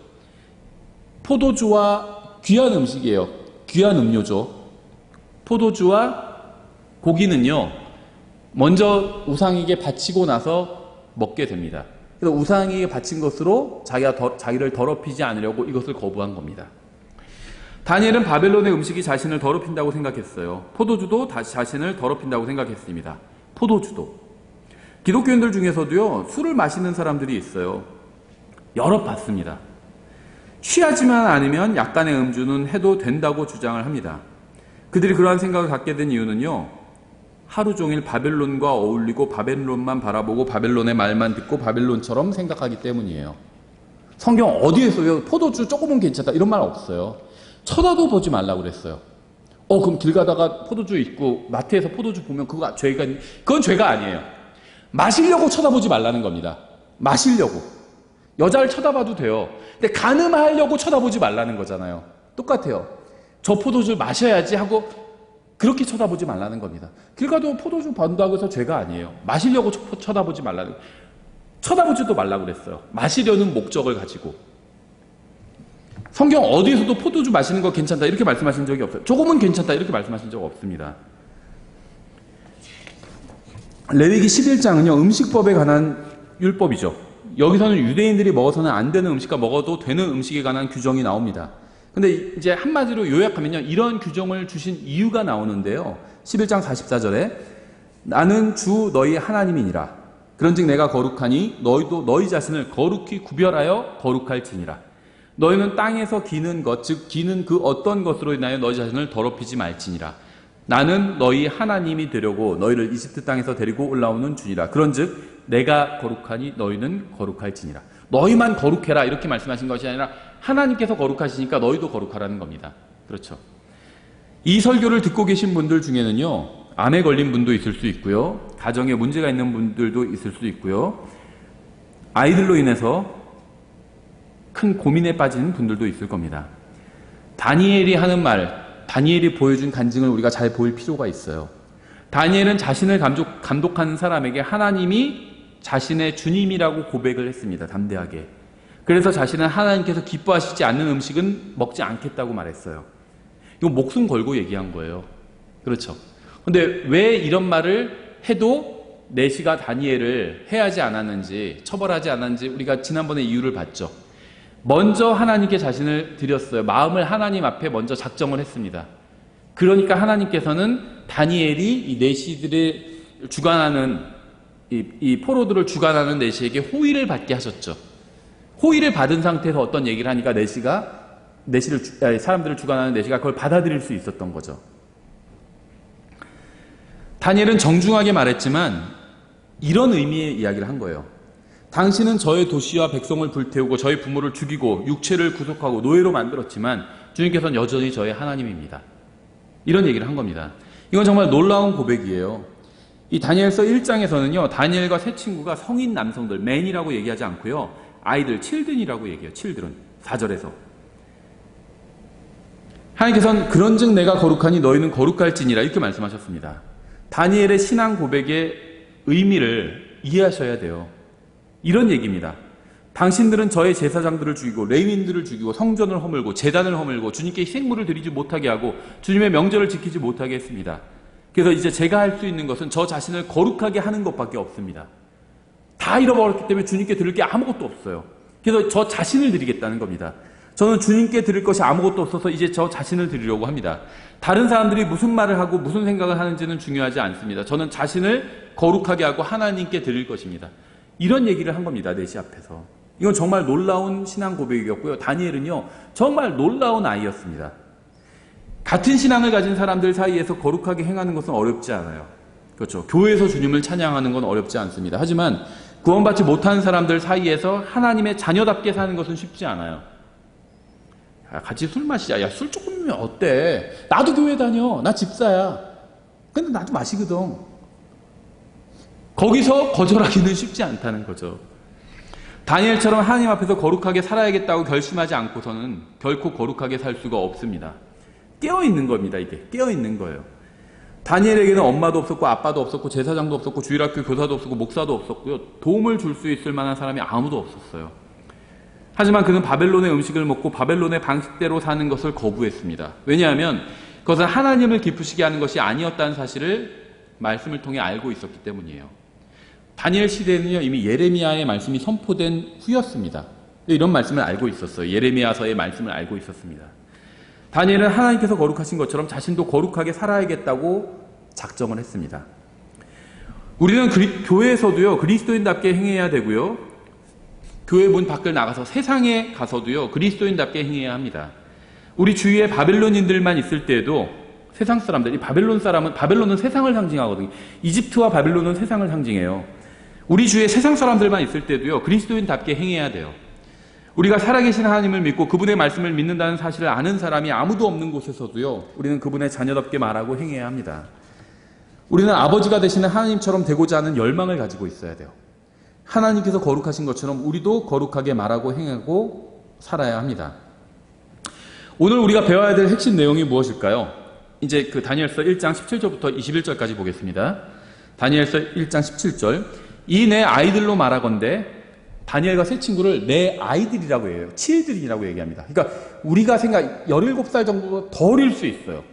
포도주와 귀한 음식이에요. 귀한 음료죠. 포도주와 고기는요, 먼저 우상에게 바치고 나서 먹게 됩니다. 그래서 우상에게 바친 것으로 자기를 더럽히지 않으려고 이것을 거부한 겁니다. 다니엘은 바벨론의 음식이 자신을 더럽힌다고 생각했어요. 포도주도 자신을 더럽힌다고 생각했습니다. 포도주도. 기독교인들 중에서도요, 술을 마시는 사람들이 있어요. 여럿 봤습니다. 취하지만 않으면 약간의 음주는 해도 된다고 주장을 합니다. 그들이 그러한 생각을 갖게 된 이유는요, 하루 종일 바벨론과 어울리고 바벨론만 바라보고 바벨론의 말만 듣고 바벨론처럼 생각하기 때문이에요. 성경 어디에서요, 포도주 조금은 괜찮다 이런 말 없어요. 쳐다도 보지 말라고 그랬어요. 그럼 길 가다가 포도주 있고 마트에서 포도주 보면 그건 죄가 아니에요. 마시려고 쳐다보지 말라는 겁니다. 마시려고. 여자를 쳐다봐도 돼요. 근데 가늠하려고 쳐다보지 말라는 거잖아요. 똑같아요. 저 포도주를 마셔야지 하고 그렇게 쳐다보지 말라는 겁니다. 길 가도 포도주 본다고 해서 죄가 아니에요. 마시려고 쳐다보지 말라는, 쳐다보지도 말라고 그랬어요. 마시려는 목적을 가지고. 성경 어디에서도 포도주 마시는 거 괜찮다 이렇게 말씀하신 적이 없어요. 조금은 괜찮다 이렇게 말씀하신 적 없습니다. 레위기 11장은요, 음식법에 관한 율법이죠. 여기서는 유대인들이 먹어서는 안 되는 음식과 먹어도 되는 음식에 관한 규정이 나옵니다. 근데 이제 한마디로 요약하면요, 이런 규정을 주신 이유가 나오는데요. 11장 44절에 나는 주 너희 하나님이니라. 그런즉 내가 거룩하니 너희도 너희 자신을 거룩히 구별하여 거룩할지니라. 너희는 땅에서 기는 것, 즉 기는 그 어떤 것으로 인하여 너희 자신을 더럽히지 말지니라. 나는 너희 하나님이 되려고 너희를 이집트 땅에서 데리고 올라오는 주니라. 그런즉 내가 거룩하니 너희는 거룩할지니라. 너희만 거룩해라 이렇게 말씀하신 것이 아니라 하나님께서 거룩하시니까 너희도 거룩하라는 겁니다. 그렇죠. 이 설교를 듣고 계신 분들 중에는요, 암에 걸린 분도 있을 수 있고요, 가정에 문제가 있는 분들도 있을 수 있고요, 아이들로 인해서 큰 고민에 빠진 분들도 있을 겁니다. 다니엘이 하는 말, 다니엘이 보여준 간증을 우리가 잘 볼 필요가 있어요. 다니엘은 자신을 감독하는 사람에게 하나님이 자신의 주님이라고 고백을 했습니다. 담대하게. 그래서 자신은 하나님께서 기뻐하시지 않는 음식은 먹지 않겠다고 말했어요. 이거 목숨 걸고 얘기한 거예요. 그렇죠. 근데 왜 이런 말을 해도 내시가 다니엘을 해하지 않았는지, 처벌하지 않았는지 우리가 지난번에 이유를 봤죠. 먼저 하나님께 자신을 드렸어요. 마음을 하나님 앞에 먼저 작정을 했습니다. 그러니까 하나님께서는 다니엘이 이 내시들을 주관하는 이 포로들을 주관하는 내시에게 호의를 받게 하셨죠. 호의를 받은 상태에서 어떤 얘기를 하니까 사람들을 주관하는 내시가 그걸 받아들일 수 있었던 거죠. 다니엘은 정중하게 말했지만 이런 의미의 이야기를 한 거예요. 당신은 저의 도시와 백성을 불태우고 저의 부모를 죽이고 육체를 구속하고 노예로 만들었지만 주님께서는 여전히 저의 하나님입니다. 이런 얘기를 한 겁니다. 이건 정말 놀라운 고백이에요. 이 다니엘서 1장에서는요, 다니엘과 세 친구가 성인 남성들, 맨이라고 얘기하지 않고요, 아이들, 칠든이라고 얘기해요. 칠든은 4절에서 하나님께서는 그런즉 내가 거룩하니 너희는 거룩할지니라 이렇게 말씀하셨습니다. 다니엘의 신앙 고백의 의미를 이해하셔야 돼요. 이런 얘기입니다. 당신들은 저의 제사장들을 죽이고 레위인들을 죽이고 성전을 허물고 제단을 허물고 주님께 희생물을 드리지 못하게 하고 주님의 명절을 지키지 못하게 했습니다. 그래서 이제 제가 할 수 있는 것은 저 자신을 거룩하게 하는 것밖에 없습니다. 다 잃어버렸기 때문에 주님께 드릴 게 아무것도 없어요. 그래서 저 자신을 드리겠다는 겁니다. 저는 주님께 드릴 것이 아무것도 없어서 이제 저 자신을 드리려고 합니다. 다른 사람들이 무슨 말을 하고 무슨 생각을 하는지는 중요하지 않습니다. 저는 자신을 거룩하게 하고 하나님께 드릴 것입니다. 이런 얘기를 한 겁니다. 내시 앞에서. 이건 정말 놀라운 신앙 고백이었고요. 다니엘은요, 정말 놀라운 아이였습니다. 같은 신앙을 가진 사람들 사이에서 거룩하게 행하는 것은 어렵지 않아요. 그렇죠. 교회에서 주님을 찬양하는 건 어렵지 않습니다. 하지만 구원받지 못한 사람들 사이에서 하나님의 자녀답게 사는 것은 쉽지 않아요. 야, 같이 술 마시자. 야, 술 조금이면 어때? 나도 교회 다녀. 나 집사야. 근데 나도 마시거든. 거기서 거절하기는 쉽지 않다는 거죠. 다니엘처럼 하나님 앞에서 거룩하게 살아야겠다고 결심하지 않고서는 결코 거룩하게 살 수가 없습니다. 깨어있는 겁니다. 이게 깨어있는 거예요. 다니엘에게는 엄마도 없었고 아빠도 없었고 제사장도 없었고 주일학교 교사도 없었고 목사도 없었고요. 도움을 줄 수 있을 만한 사람이 아무도 없었어요. 하지만 그는 바벨론의 음식을 먹고 바벨론의 방식대로 사는 것을 거부했습니다. 왜냐하면 그것은 하나님을 기쁘시게 하는 것이 아니었다는 사실을 말씀을 통해 알고 있었기 때문이에요. 다니엘 시대에는요, 이미 예레미야의 말씀이 선포된 후였습니다. 이런 말씀을 알고 있었어요. 예레미야서의 말씀을 알고 있었습니다. 다니엘은 하나님께서 거룩하신 것처럼 자신도 거룩하게 살아야겠다고 작정을 했습니다. 우리는 교회에서도요, 그리스도인답게 행해야 되고요, 교회 문 밖을 나가서 세상에 가서도요, 그리스도인답게 행해야 합니다. 우리 주위에 바벨론인들만 있을 때에도 세상 사람들, 이 바벨론은 세상을 상징하거든요. 이집트와 바벨론은 세상을 상징해요. 우리 주위에 세상 사람들만 있을 때도요, 그리스도인답게 행해야 돼요. 우리가 살아계신 하나님을 믿고 그분의 말씀을 믿는다는 사실을 아는 사람이 아무도 없는 곳에서도요, 우리는 그분의 자녀답게 말하고 행해야 합니다. 우리는 아버지가 되시는 하나님처럼 되고자 하는 열망을 가지고 있어야 돼요. 하나님께서 거룩하신 것처럼 우리도 거룩하게 말하고 행하고 살아야 합니다. 오늘 우리가 배워야 될 핵심 내용이 무엇일까요? 이제 그 다니엘서 1장 17절부터 21절까지 보겠습니다. 다니엘서 1장 17절. 이 내 아이들로 말하건대, 다니엘과 세 친구를 내 아이들이라고 해요. children이라고 얘기합니다. 그러니까 우리가 17살 정도 더 어릴 수 있어요.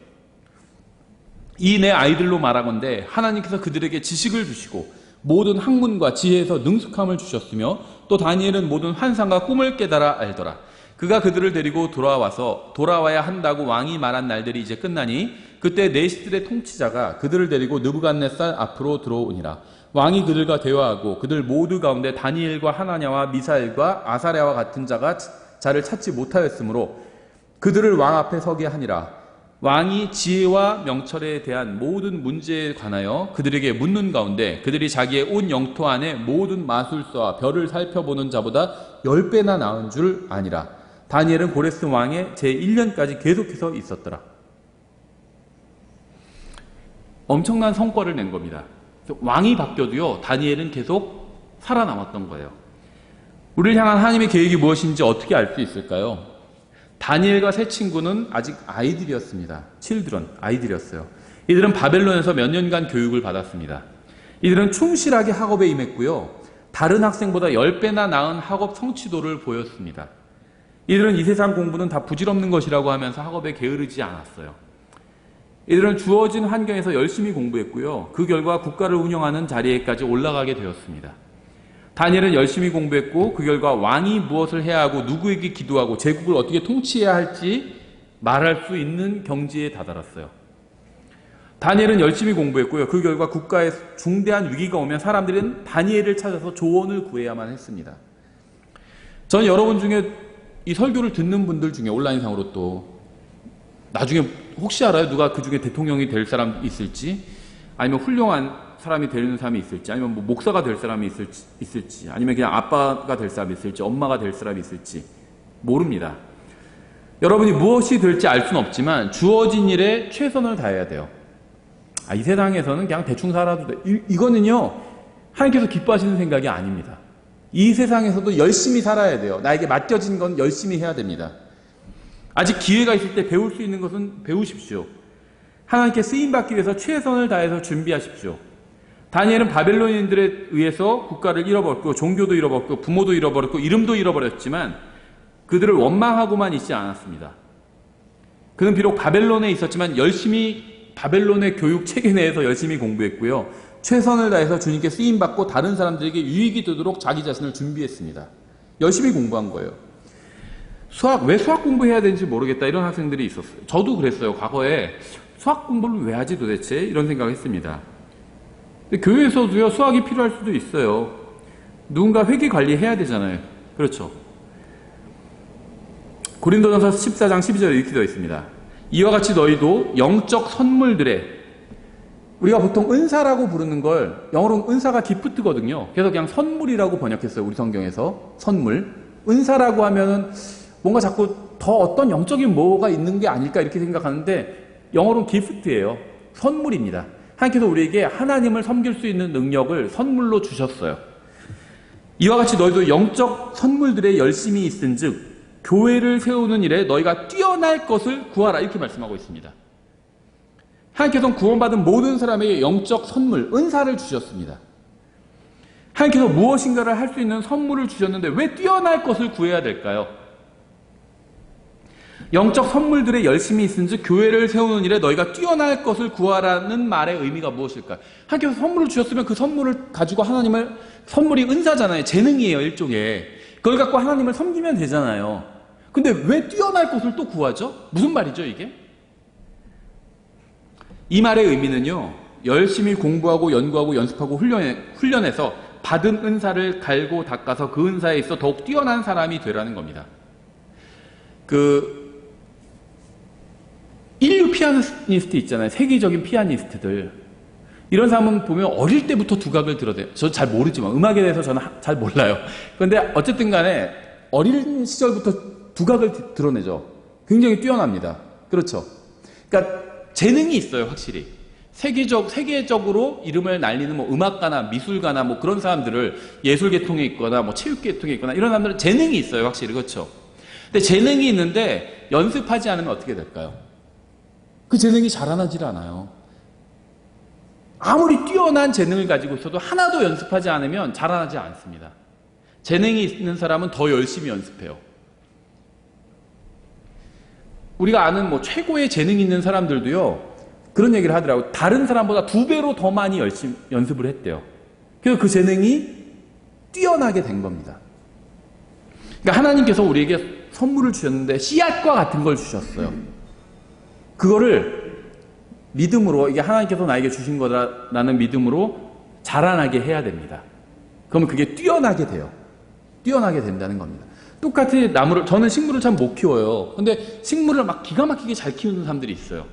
이 내 아이들로 말하건대 하나님께서 그들에게 지식을 주시고 모든 학문과 지혜에서 능숙함을 주셨으며 또 다니엘은 모든 환상과 꿈을 깨달아 알더라. 그가 그들을 데리고 돌아와야 한다고 왕이 말한 날들이 이제 끝나니 그때 내시들의 통치자가 그들을 데리고 느부갓네살 앞으로 들어오니라. 왕이 그들과 대화하고 그들 모두 가운데 다니엘과 하나냐와 미사엘과 아사랴와 같은 자를 찾지 못하였으므로 그들을 왕 앞에 서게 하니라. 왕이 지혜와 명철에 대한 모든 문제에 관하여 그들에게 묻는 가운데 그들이 자기의 온 영토 안에 모든 마술사와 별을 살펴보는 자보다 10배나 나은 줄 아니라. 다니엘은 고레스 왕의 제1년까지 계속해서 있었더라. 엄청난 성과를 낸 겁니다. 왕이 바뀌어도요, 다니엘은 계속 살아남았던 거예요. 우리를 향한 하나님의 계획이 무엇인지 어떻게 알 수 있을까요? 다니엘과 세 친구는 아직 아이들이었습니다. children, 아이들이었어요. 이들은 바벨론에서 몇 년간 교육을 받았습니다. 이들은 충실하게 학업에 임했고요, 다른 학생보다 10배나 나은 학업 성취도를 보였습니다. 이들은 이 세상 공부는 다 부질없는 것이라고 하면서 학업에 게으르지 않았어요. 이들은 주어진 환경에서 열심히 공부했고요, 그 결과 국가를 운영하는 자리에까지 올라가게 되었습니다. 다니엘은 열심히 공부했고 그 결과 왕이 무엇을 해야 하고 누구에게 기도하고 제국을 어떻게 통치해야 할지 말할 수 있는 경지에 다다랐어요. 다니엘은 열심히 공부했고요, 그 결과 국가에 중대한 위기가 오면 사람들은 다니엘을 찾아서 조언을 구해야만 했습니다. 저는 여러분 중에 이 설교를 듣는 분들 중에 온라인상으로 또 나중에 혹시 알아요? 누가 그 중에 대통령이 될 사람 있을지, 아니면 훌륭한 사람이 되는 사람이 있을지, 아니면 뭐 목사가 될 사람이 있을지, 아니면 그냥 아빠가 될 사람이 있을지, 엄마가 될 사람이 있을지 모릅니다. 여러분이 무엇이 될지 알 수는 없지만 주어진 일에 최선을 다해야 돼요. 이 세상에서는 그냥 대충 살아도 돼. 이거는요, 하나님께서 기뻐하시는 생각이 아닙니다. 이 세상에서도 열심히 살아야 돼요. 나에게 맡겨진 건 열심히 해야 됩니다. 아직 기회가 있을 때 배울 수 있는 것은 배우십시오. 하나님께 쓰임받기 위해서 최선을 다해서 준비하십시오. 다니엘은 바벨론인들에 의해서 국가를 잃어버렸고 종교도 잃어버렸고 부모도 잃어버렸고 이름도 잃어버렸지만 그들을 원망하고만 있지 않았습니다. 그는 비록 바벨론에 있었지만 열심히 바벨론의 교육 체계 내에서 열심히 공부했고요, 최선을 다해서 주님께 쓰임받고 다른 사람들에게 유익이 되도록 자기 자신을 준비했습니다. 열심히 공부한 거예요. 왜 수학 공부해야 되는지 모르겠다 이런 학생들이 있었어요. 저도 그랬어요. 과거에 수학 공부를 왜 하지 도대체 이런 생각을 했습니다. 근데 교회에서도요, 수학이 필요할 수도 있어요. 누군가 회계 관리해야 되잖아요. 그렇죠. 고린도전서 14장 12절에 이렇게 되어 있습니다. 이와 같이 너희도 영적 선물들에, 우리가 보통 은사라고 부르는 걸 영어로는 은사가 기프트거든요. 그래서 그냥 선물이라고 번역했어요. 우리 성경에서 선물. 은사라고 하면은 뭔가 자꾸 더 어떤 영적인 뭐가 있는 게 아닐까 이렇게 생각하는데 영어로는 기프트예요. 선물입니다. 하나님께서 우리에게 하나님을 섬길 수 있는 능력을 선물로 주셨어요. 이와 같이 너희도 영적 선물들에 열심히 있은즉 교회를 세우는 일에 너희가 뛰어날 것을 구하라 이렇게 말씀하고 있습니다. 하나님께서는 구원받은 모든 사람에게 영적 선물, 은사를 주셨습니다. 하나님께서 무엇인가를 할 수 있는 선물을 주셨는데 왜 뛰어날 것을 구해야 될까요? 영적 선물들에 열심히 있은즉 교회를 세우는 일에 너희가 뛰어날 것을 구하라는 말의 의미가 무엇일까요? 하나님께서 선물을 주셨으면 그 선물을 가지고 선물이 은사잖아요. 재능이에요, 일종의. 그걸 갖고 하나님을 섬기면 되잖아요. 근데 왜 뛰어날 것을 또 구하죠? 무슨 말이죠, 이게? 이 말의 의미는요, 열심히 공부하고 연구하고 연습하고 훈련해서 받은 은사를 갈고 닦아서 그 은사에 있어 더욱 뛰어난 사람이 되라는 겁니다. 인류 피아니스트 있잖아요. 세계적인 피아니스트들. 이런 사람은 보면 어릴 때부터 두각을 드러내요. 저 잘 모르지만, 음악에 대해서 저는 잘 몰라요. 그런데 어쨌든 간에 어린 시절부터 두각을 드러내죠. 굉장히 뛰어납니다. 그렇죠. 그러니까 재능이 있어요, 확실히. 세계적으로 이름을 날리는 음악가나 미술가나 그런 사람들을 예술계통에 있거나 체육계통에 있거나 이런 사람들은 재능이 있어요, 확실히. 그렇죠. 근데 재능이 있는데 연습하지 않으면 어떻게 될까요? 그 재능이 자라나질 않아요. 아무리 뛰어난 재능을 가지고 있어도 하나도 연습하지 않으면 자라나지 않습니다. 재능이 있는 사람은 더 열심히 연습해요. 우리가 아는 최고의 재능 있는 사람들도요, 그런 얘기를 하더라고요. 다른 사람보다 2배로 더 많이 열심히 연습을 했대요. 그래서 그 재능이 뛰어나게 된 겁니다. 그러니까 하나님께서 우리에게 선물을 주셨는데 씨앗과 같은 걸 주셨어요. 그거를 믿음으로, 이게 하나님께서 나에게 주신 거다라는 믿음으로 자라나게 해야 됩니다. 그러면 그게 뛰어나게 돼요. 뛰어나게 된다는 겁니다. 똑같이 저는 식물을 참 못 키워요. 근데 식물을 막 기가 막히게 잘 키우는 사람들이 있어요.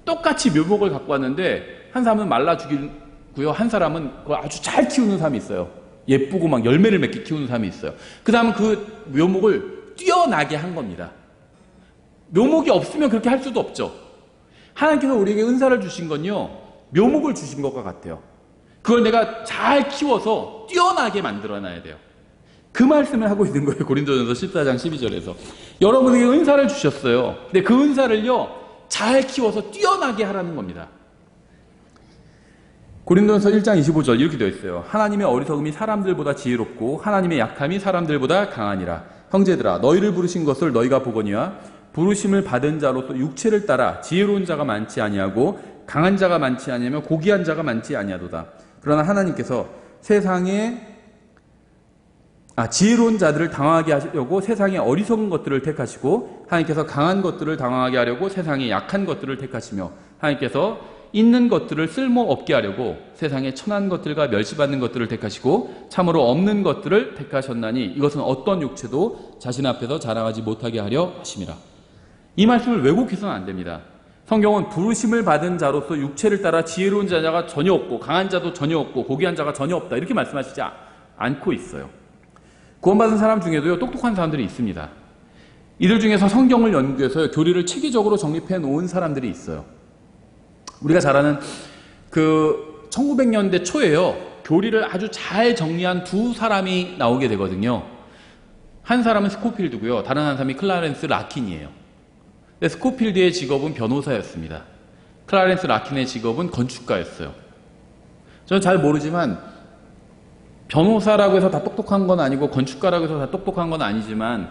똑같이 묘목을 갖고 왔는데 한 사람은 말라 죽이고요, 한 사람은 그걸 아주 잘 키우는 사람이 있어요. 예쁘고 막 열매를 맺게 키우는 사람이 있어요. 그 다음은 그 묘목을 뛰어나게 한 겁니다. 묘목이 없으면 그렇게 할 수도 없죠. 하나님께서 우리에게 은사를 주신 건요, 묘목을 주신 것과 같아요. 그걸 내가 잘 키워서 뛰어나게 만들어놔야 돼요. 그 말씀을 하고 있는 거예요. 고린도전서 14장 12절에서. 여러분에게 은사를 주셨어요. 근데 그 은사를요, 잘 키워서 뛰어나게 하라는 겁니다. 고린도전서 1장 25절 이렇게 되어 있어요. 하나님의 어리석음이 사람들보다 지혜롭고 하나님의 약함이 사람들보다 강하니라. 형제들아, 너희를 부르신 것을 너희가 보거니와 부르심을 받은 자로서 육체를 따라 지혜로운 자가 많지 아니하고 강한 자가 많지 아니하며 고귀한 자가 많지 아니하도다. 그러나 하나님께서 지혜로운 자들을 당황하게 하려고 세상의 어리석은 것들을 택하시고 하나님께서 강한 것들을 당황하게 하려고 세상의 약한 것들을 택하시며 하나님께서 있는 것들을 쓸모없게 하려고 세상의 천한 것들과 멸시받는 것들을 택하시고 참으로 없는 것들을 택하셨나니 이것은 어떤 육체도 자신 앞에서 자랑하지 못하게 하려 하심이라. 이 말씀을 왜곡해서는 안 됩니다. 성경은 부르심을 받은 자로서 육체를 따라 지혜로운 자가 전혀 없고 강한 자도 전혀 없고 고귀한 자가 전혀 없다 이렇게 말씀하시지 않고 있어요. 구원받은 사람 중에도요, 똑똑한 사람들이 있습니다. 이들 중에서 성경을 연구해서 교리를 체계적으로 정립해 놓은 사람들이 있어요. 우리가 잘 아는 1900년대 초에요, 교리를 아주 잘 정리한 두 사람이 나오게 되거든요. 한 사람은 스코필드고요, 다른 한 사람이 클라렌스 라킨이에요. 스코필드의 직업은 변호사였습니다. 클라렌스 라킨의 직업은 건축가였어요. 저는 잘 모르지만 변호사라고 해서 다 똑똑한 건 아니고 건축가라고 해서 다 똑똑한 건 아니지만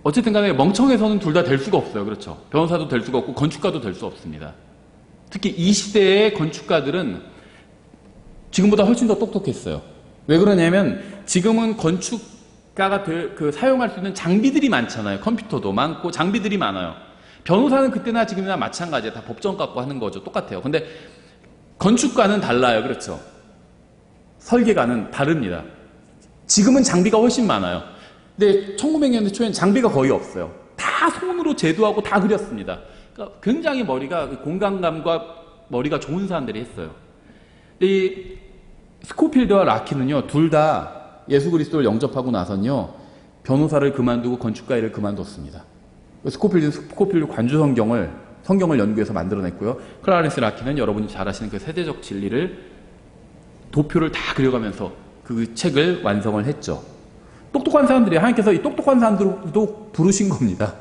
어쨌든 간에 멍청해서는 둘 다 될 수가 없어요. 그렇죠? 변호사도 될 수가 없고 건축가도 될 수 없습니다. 특히 이 시대의 건축가들은 지금보다 훨씬 더 똑똑했어요. 왜 그러냐면 지금은 건축가가 사용할 수 있는 장비들이 많잖아요. 컴퓨터도 많고 장비들이 많아요. 변호사는 그때나 지금이나 마찬가지예요. 다 법정 갖고 하는 거죠. 똑같아요. 근데 건축가는 달라요. 그렇죠? 설계가는 다릅니다. 지금은 장비가 훨씬 많아요. 근데 1900년대 초에는 장비가 거의 없어요. 다 손으로 제도하고 다 그렸습니다. 그러니까 굉장히 공간감과 머리가 좋은 사람들이 했어요. 이 스코필드와 라키는요, 둘 다 예수 그리스도를 영접하고 나서는요, 변호사를 그만두고 건축가 일을 그만뒀습니다. 스코필드 관주 성경을 연구해서 만들어냈고요. 클라렌스 라키는 여러분이 잘 아시는 그 세대적 진리를 도표를 다 그려가면서 그 책을 완성을 했죠. 똑똑한 사람들이 하나님께서 이 똑똑한 사람들도 부르신 겁니다.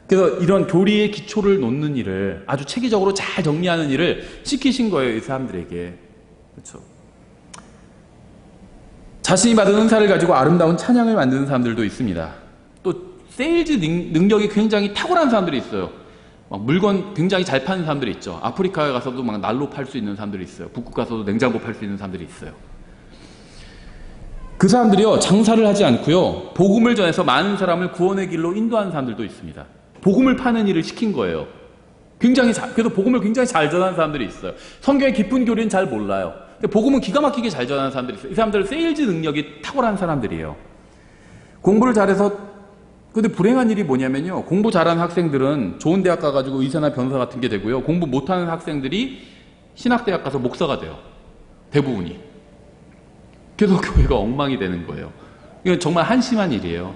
그래서 이런 교리의 기초를 놓는 일을 아주 체계적으로 잘 정리하는 일을 시키신 거예요, 이 사람들에게. 그렇죠. 자신이 받은 은사를 가지고 아름다운 찬양을 만드는 사람들도 있습니다. 또 세일즈 능력이 굉장히 탁월한 사람들이 있어요. 막 물건 굉장히 잘 파는 사람들이 있죠. 아프리카에 가서도 막 난로 팔 수 있는 사람들이 있어요. 북극 가서도 냉장고 팔 수 있는 사람들이 있어요. 그 사람들이요, 장사를 하지 않고요, 복음을 전해서 많은 사람을 구원의 길로 인도하는 사람들도 있습니다. 복음을 파는 일을 시킨 거예요. 그래서 복음을 굉장히 잘 전하는 사람들이 있어요. 성경의 깊은 교리는 잘 몰라요. 근데 복음은 기가 막히게 잘 전하는 사람들이 있어요. 이 사람들은 세일즈 능력이 탁월한 사람들이에요. 공부를 잘해서, 근데 불행한 일이 뭐냐면요, 공부 잘하는 학생들은 좋은 대학 가가지고 의사나 변호사 같은 게 되고요, 공부 못하는 학생들이 신학대학 가서 목사가 돼요. 대부분이. 그래서 교회가 엉망이 되는 거예요. 이건 정말 한심한 일이에요.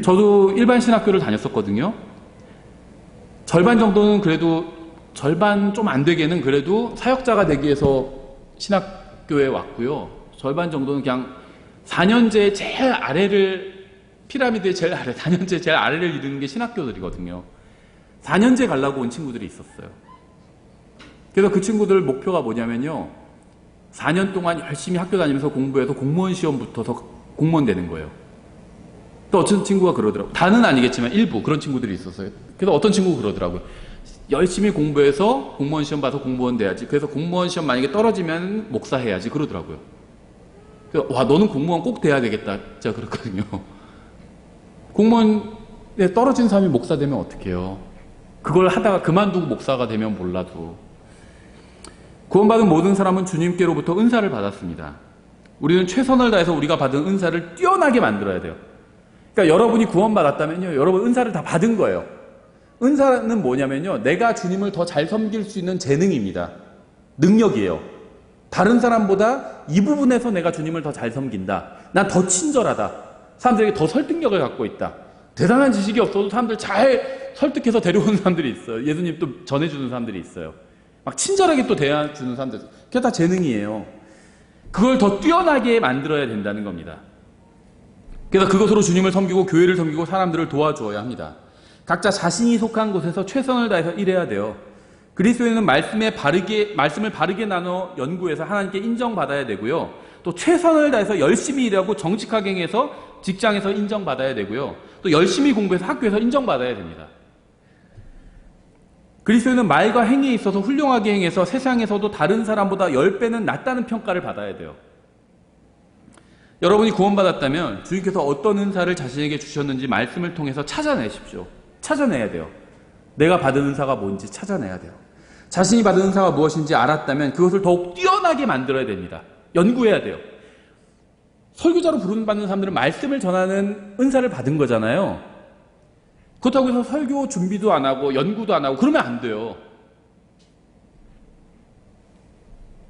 저도 일반 신학교를 다녔었거든요. 절반 정도는 그래도, 절반 좀 안 되게는 그래도 사역자가 되기 위해서 신학교에 왔고요. 절반 정도는 그냥 4년제 제일 아래를, 피라미드의 제일 아래, 4년제 제일 아래를 이루는 게 신학교들이거든요. 4년제 가려고 온 친구들이 있었어요. 그래서 그 친구들 목표가 뭐냐면요, 4년 동안 열심히 학교 다니면서 공부해서 공무원 시험 붙어서 공무원 되는 거예요. 또 어떤 친구가 그러더라고요. 다는 아니겠지만 일부 그런 친구들이 있었어요. 그래서 어떤 친구가 그러더라고요. 열심히 공부해서 공무원 시험 봐서 공무원 돼야지. 그래서 공무원 시험 만약에 떨어지면 목사 해야지. 그러더라고요. 그래서 와, 너는 공무원 꼭 돼야 되겠다. 제가 그랬거든요. 공무원에 떨어진 사람이 목사 되면 어떡해요. 그걸 하다가 그만두고 목사가 되면 몰라도. 구원받은 모든 사람은 주님께로부터 은사를 받았습니다. 우리는 최선을 다해서 우리가 받은 은사를 뛰어나게 만들어야 돼요. 그러니까 여러분이 구원받았다면요, 여러분 은사를 다 받은 거예요. 은사는 뭐냐면요, 내가 주님을 더 잘 섬길 수 있는 재능입니다. 능력이에요. 다른 사람보다 이 부분에서 내가 주님을 더 잘 섬긴다. 난 더 친절하다. 사람들에게 더 설득력을 갖고 있다. 대단한 지식이 없어도 사람들 잘 설득해서 데려오는 사람들이 있어요. 예수님 또 전해주는 사람들이 있어요. 막 친절하게 또 대해주는 사람들. 그게 다 재능이에요. 그걸 더 뛰어나게 만들어야 된다는 겁니다. 그래서 그것으로 주님을 섬기고 교회를 섬기고 사람들을 도와주어야 합니다. 각자 자신이 속한 곳에서 최선을 다해서 일해야 돼요. 그리스도인은 말씀을 바르게 나눠 연구해서 하나님께 인정받아야 되고요. 또 최선을 다해서 열심히 일하고 정직하게 행해서 직장에서 인정받아야 되고요. 또 열심히 공부해서 학교에서 인정받아야 됩니다. 그리스도인은 말과 행위에 있어서 훌륭하게 행해서 세상에서도 다른 사람보다 10배는 낫다는 평가를 받아야 돼요. 여러분이 구원받았다면 주님께서 어떤 은사를 자신에게 주셨는지 말씀을 통해서 찾아내십시오. 찾아내야 돼요. 내가 받은 은사가 뭔지 찾아내야 돼요. 자신이 받은 은사가 무엇인지 알았다면 그것을 더욱 뛰어나게 만들어야 됩니다. 연구해야 돼요. 설교자로 부름받는 사람들은 말씀을 전하는 은사를 받은 거잖아요. 그렇다고 해서 설교 준비도 안 하고 연구도 안 하고 그러면 안 돼요.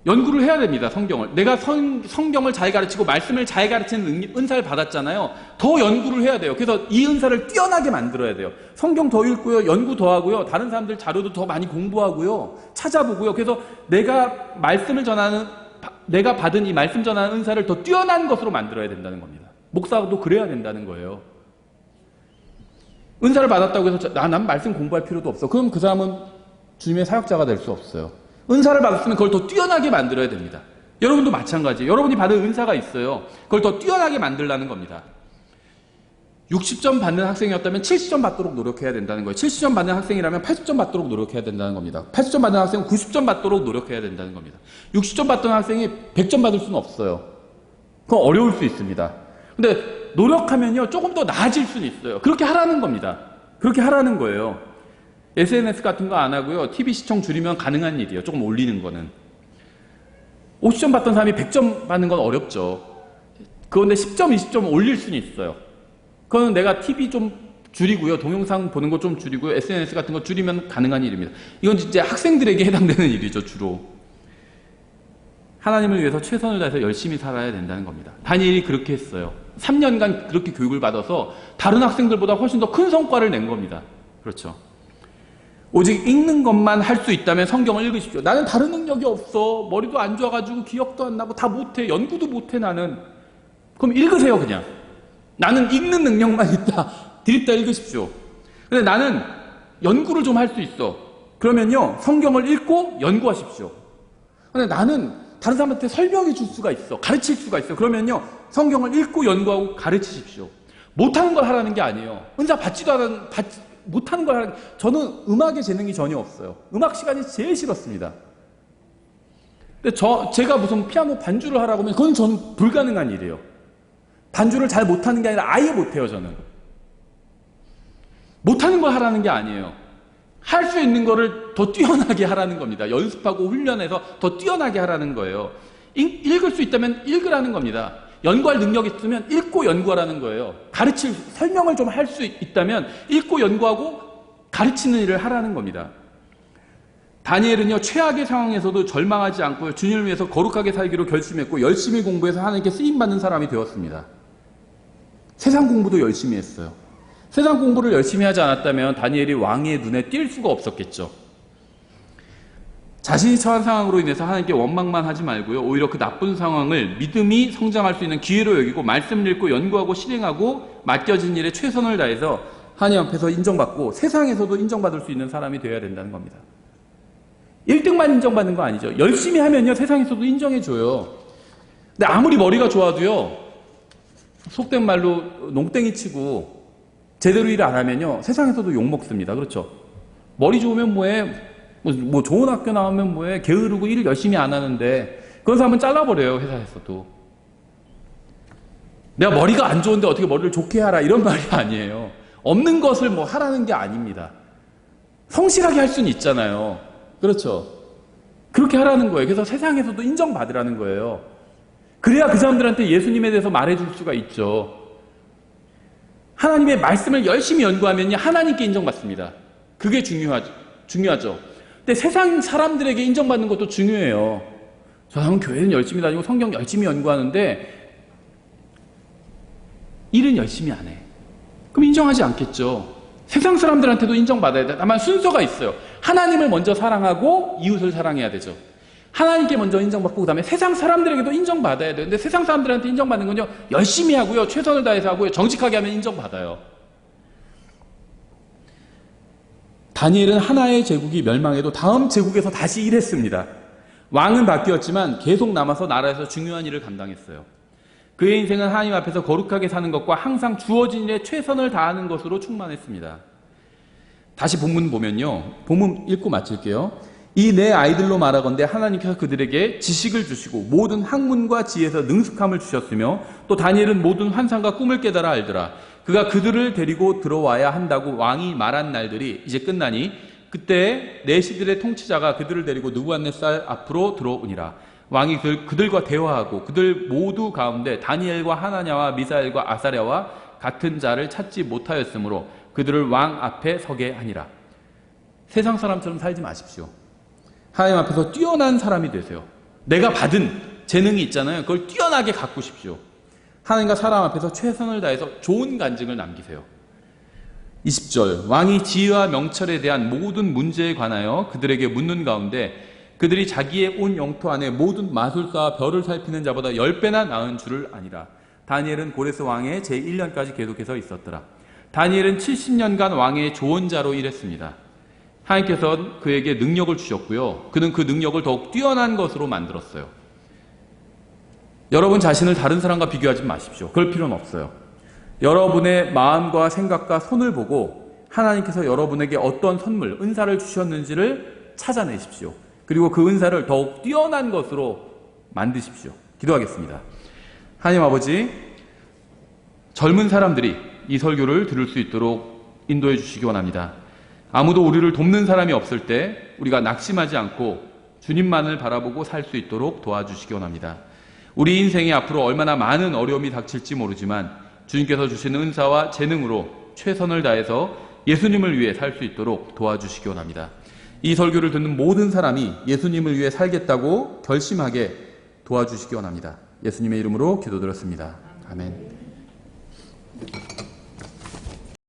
연구를 해야 됩니다. 성경을. 내가 성경을 잘 가르치고 말씀을 잘 가르치는 은사를 받았잖아요. 더 연구를 해야 돼요. 그래서 이 은사를 뛰어나게 만들어야 돼요. 성경 더 읽고요. 연구 더 하고요. 다른 사람들 자료도 더 많이 공부하고요. 찾아보고요. 그래서 내가 받은 이 말씀 전하는 은사를 더 뛰어난 것으로 만들어야 된다는 겁니다. 목사도 그래야 된다는 거예요. 은사를 받았다고 해서 난 말씀 공부할 필요도 없어. 그럼 그 사람은 주님의 사역자가 될 수 없어요. 은사를 받았으면 그걸 더 뛰어나게 만들어야 됩니다. 여러분도 마찬가지예요. 여러분이 받은 은사가 있어요. 그걸 더 뛰어나게 만들라는 겁니다. 60점 받는 학생이었다면 70점 받도록 노력해야 된다는 거예요. 70점 받는 학생이라면 80점 받도록 노력해야 된다는 겁니다. 80점 받는 학생은 90점 받도록 노력해야 된다는 겁니다. 60점 받던 학생이 100점 받을 수는 없어요. 그건 어려울 수 있습니다. 근데 노력하면요, 조금 더 나아질 수는 있어요. 그렇게 하라는 겁니다. 그렇게 하라는 거예요. SNS 같은 거 안 하고요. TV 시청 줄이면 가능한 일이에요. 조금 올리는 거는. 50점 받던 사람이 100점 받는 건 어렵죠. 그런데 10점, 20점 올릴 수는 있어요. 그거는 내가 TV 좀 줄이고요. 동영상 보는 거 좀 줄이고요. SNS 같은 거 줄이면 가능한 일입니다. 이건 진짜 학생들에게 해당되는 일이죠, 주로. 하나님을 위해서 최선을 다해서 열심히 살아야 된다는 겁니다. 다니엘이 그렇게 했어요. 3년간 그렇게 교육을 받아서 다른 학생들보다 훨씬 더 큰 성과를 낸 겁니다. 그렇죠. 오직 읽는 것만 할 수 있다면 성경을 읽으십시오. 나는 다른 능력이 없어. 머리도 안 좋아가지고 기억도 안 나고 다 못해. 연구도 못해 나는. 그럼 읽으세요 그냥. 나는 읽는 능력만 있다. 드립다 읽으십시오. 근데 나는 연구를 좀 할 수 있어. 그러면요, 성경을 읽고 연구하십시오. 근데 나는 다른 사람한테 설명해 줄 수가 있어. 가르칠 수가 있어. 그러면요, 성경을 읽고 연구하고 가르치십시오. 못하는 걸 하라는 게 아니에요. 은사 못하는 걸 하라는, 저는 음악에 재능이 전혀 없어요. 음악 시간이 제일 싫었습니다. 근데 제가 무슨 피아노 반주를 하라고 하면 그건 저는 불가능한 일이에요. 반주를 잘 못하는 게 아니라 아예 못해요, 저는. 못하는 걸 하라는 게 아니에요. 할 수 있는 거를 더 뛰어나게 하라는 겁니다. 연습하고 훈련해서 더 뛰어나게 하라는 거예요. 읽을 수 있다면 읽으라는 겁니다. 연구할 능력이 있으면 읽고 연구하라는 거예요. 설명을 좀 할 수 있다면 읽고 연구하고 가르치는 일을 하라는 겁니다. 다니엘은요, 최악의 상황에서도 절망하지 않고 주님을 위해서 거룩하게 살기로 결심했고 열심히 공부해서 하나님께 쓰임받는 사람이 되었습니다. 세상 공부도 열심히 했어요. 세상 공부를 열심히 하지 않았다면 다니엘이 왕의 눈에 띌 수가 없었겠죠. 자신이 처한 상황으로 인해서 하나님께 원망만 하지 말고요, 오히려 그 나쁜 상황을 믿음이 성장할 수 있는 기회로 여기고 말씀을 읽고 연구하고 실행하고 맡겨진 일에 최선을 다해서 하나님 앞에서 인정받고 세상에서도 인정받을 수 있는 사람이 되어야 된다는 겁니다. 1등만 인정받는 거 아니죠. 열심히 하면요, 세상에서도 인정해줘요. 근데 아무리 머리가 좋아도요, 속된 말로 농땡이 치고 제대로 일을 안 하면요, 세상에서도 욕먹습니다. 그렇죠? 머리 좋으면 뭐해? 뭐 좋은 학교 나오면 뭐해? 게으르고 일을 열심히 안 하는데 그런 사람은 잘라버려요, 회사에서도. 내가 머리가 안 좋은데 어떻게 머리를 좋게 하라, 이런 말이 아니에요. 없는 것을 뭐 하라는 게 아닙니다. 성실하게 할 수는 있잖아요. 그렇죠? 그렇게 하라는 거예요. 그래서 세상에서도 인정받으라는 거예요. 그래야 그 사람들한테 예수님에 대해서 말해줄 수가 있죠. 하나님의 말씀을 열심히 연구하면요, 하나님께 인정받습니다. 그게 중요하죠. 근데 세상 사람들에게 인정받는 것도 중요해요. 저 사람은 교회는 열심히 다니고 성경 열심히 연구하는데 일은 열심히 안 해. 그럼 인정하지 않겠죠. 세상 사람들한테도 인정받아야 돼. 다만 순서가 있어요. 하나님을 먼저 사랑하고 이웃을 사랑해야 되죠. 하나님께 먼저 인정받고 그 다음에 세상 사람들에게도 인정받아야 돼요. 근데 세상 사람들한테 인정받는 건요, 열심히 하고요, 최선을 다해서 하고요, 정직하게 하면 인정받아요. 다니엘은 하나의 제국이 멸망해도 다음 제국에서 다시 일했습니다. 왕은 바뀌었지만 계속 남아서 나라에서 중요한 일을 감당했어요. 그의 인생은 하나님 앞에서 거룩하게 사는 것과 항상 주어진 일에 최선을 다하는 것으로 충만했습니다. 다시 본문 보면요, 본문 읽고 마칠게요. 이 내 아이들로 말하건대 하나님께서 그들에게 지식을 주시고 모든 학문과 지혜에서 능숙함을 주셨으며 또 다니엘은 모든 환상과 꿈을 깨달아 알더라. 그가 그들을 데리고 들어와야 한다고 왕이 말한 날들이 이제 끝나니 그때 내 시들의 통치자가 그들을 데리고 느부갓네살 앞으로 들어오니라. 왕이 그들과 대화하고 그들 모두 가운데 다니엘과 하나냐와 미사엘과 아사랴와 같은 자를 찾지 못하였으므로 그들을 왕 앞에 서게 하니라. 세상 사람처럼 살지 마십시오. 하나님 앞에서 뛰어난 사람이 되세요. 내가 받은 재능이 있잖아요. 그걸 뛰어나게 가꾸십시오. 하나님과 사람 앞에서 최선을 다해서 좋은 간증을 남기세요. 20절, 왕이 지혜와 명철에 대한 모든 문제에 관하여 그들에게 묻는 가운데 그들이 자기의 온 영토 안에 모든 마술사와 별을 살피는 자보다 10배나 나은 줄을 아니라. 다니엘은 고레스 왕의 제1년까지 계속해서 있었더라. 다니엘은 70년간 왕의 조언자로 일했습니다. 하나님께서 그에게 능력을 주셨고요, 그는 그 능력을 더욱 뛰어난 것으로 만들었어요. 여러분 자신을 다른 사람과 비교하지 마십시오. 그럴 필요는 없어요. 여러분의 마음과 생각과 손을 보고 하나님께서 여러분에게 어떤 선물, 은사를 주셨는지를 찾아내십시오. 그리고 그 은사를 더욱 뛰어난 것으로 만드십시오. 기도하겠습니다. 하나님 아버지, 젊은 사람들이 이 설교를 들을 수 있도록 인도해 주시기 원합니다. 아무도 우리를 돕는 사람이 없을 때 우리가 낙심하지 않고 주님만을 바라보고 살 수 있도록 도와주시기 원합니다. 우리 인생에 앞으로 얼마나 많은 어려움이 닥칠지 모르지만 주님께서 주시는 은사와 재능으로 최선을 다해서 예수님을 위해 살 수 있도록 도와주시기 원합니다. 이 설교를 듣는 모든 사람이 예수님을 위해 살겠다고 결심하게 도와주시기 원합니다. 예수님의 이름으로 기도드렸습니다. 아멘.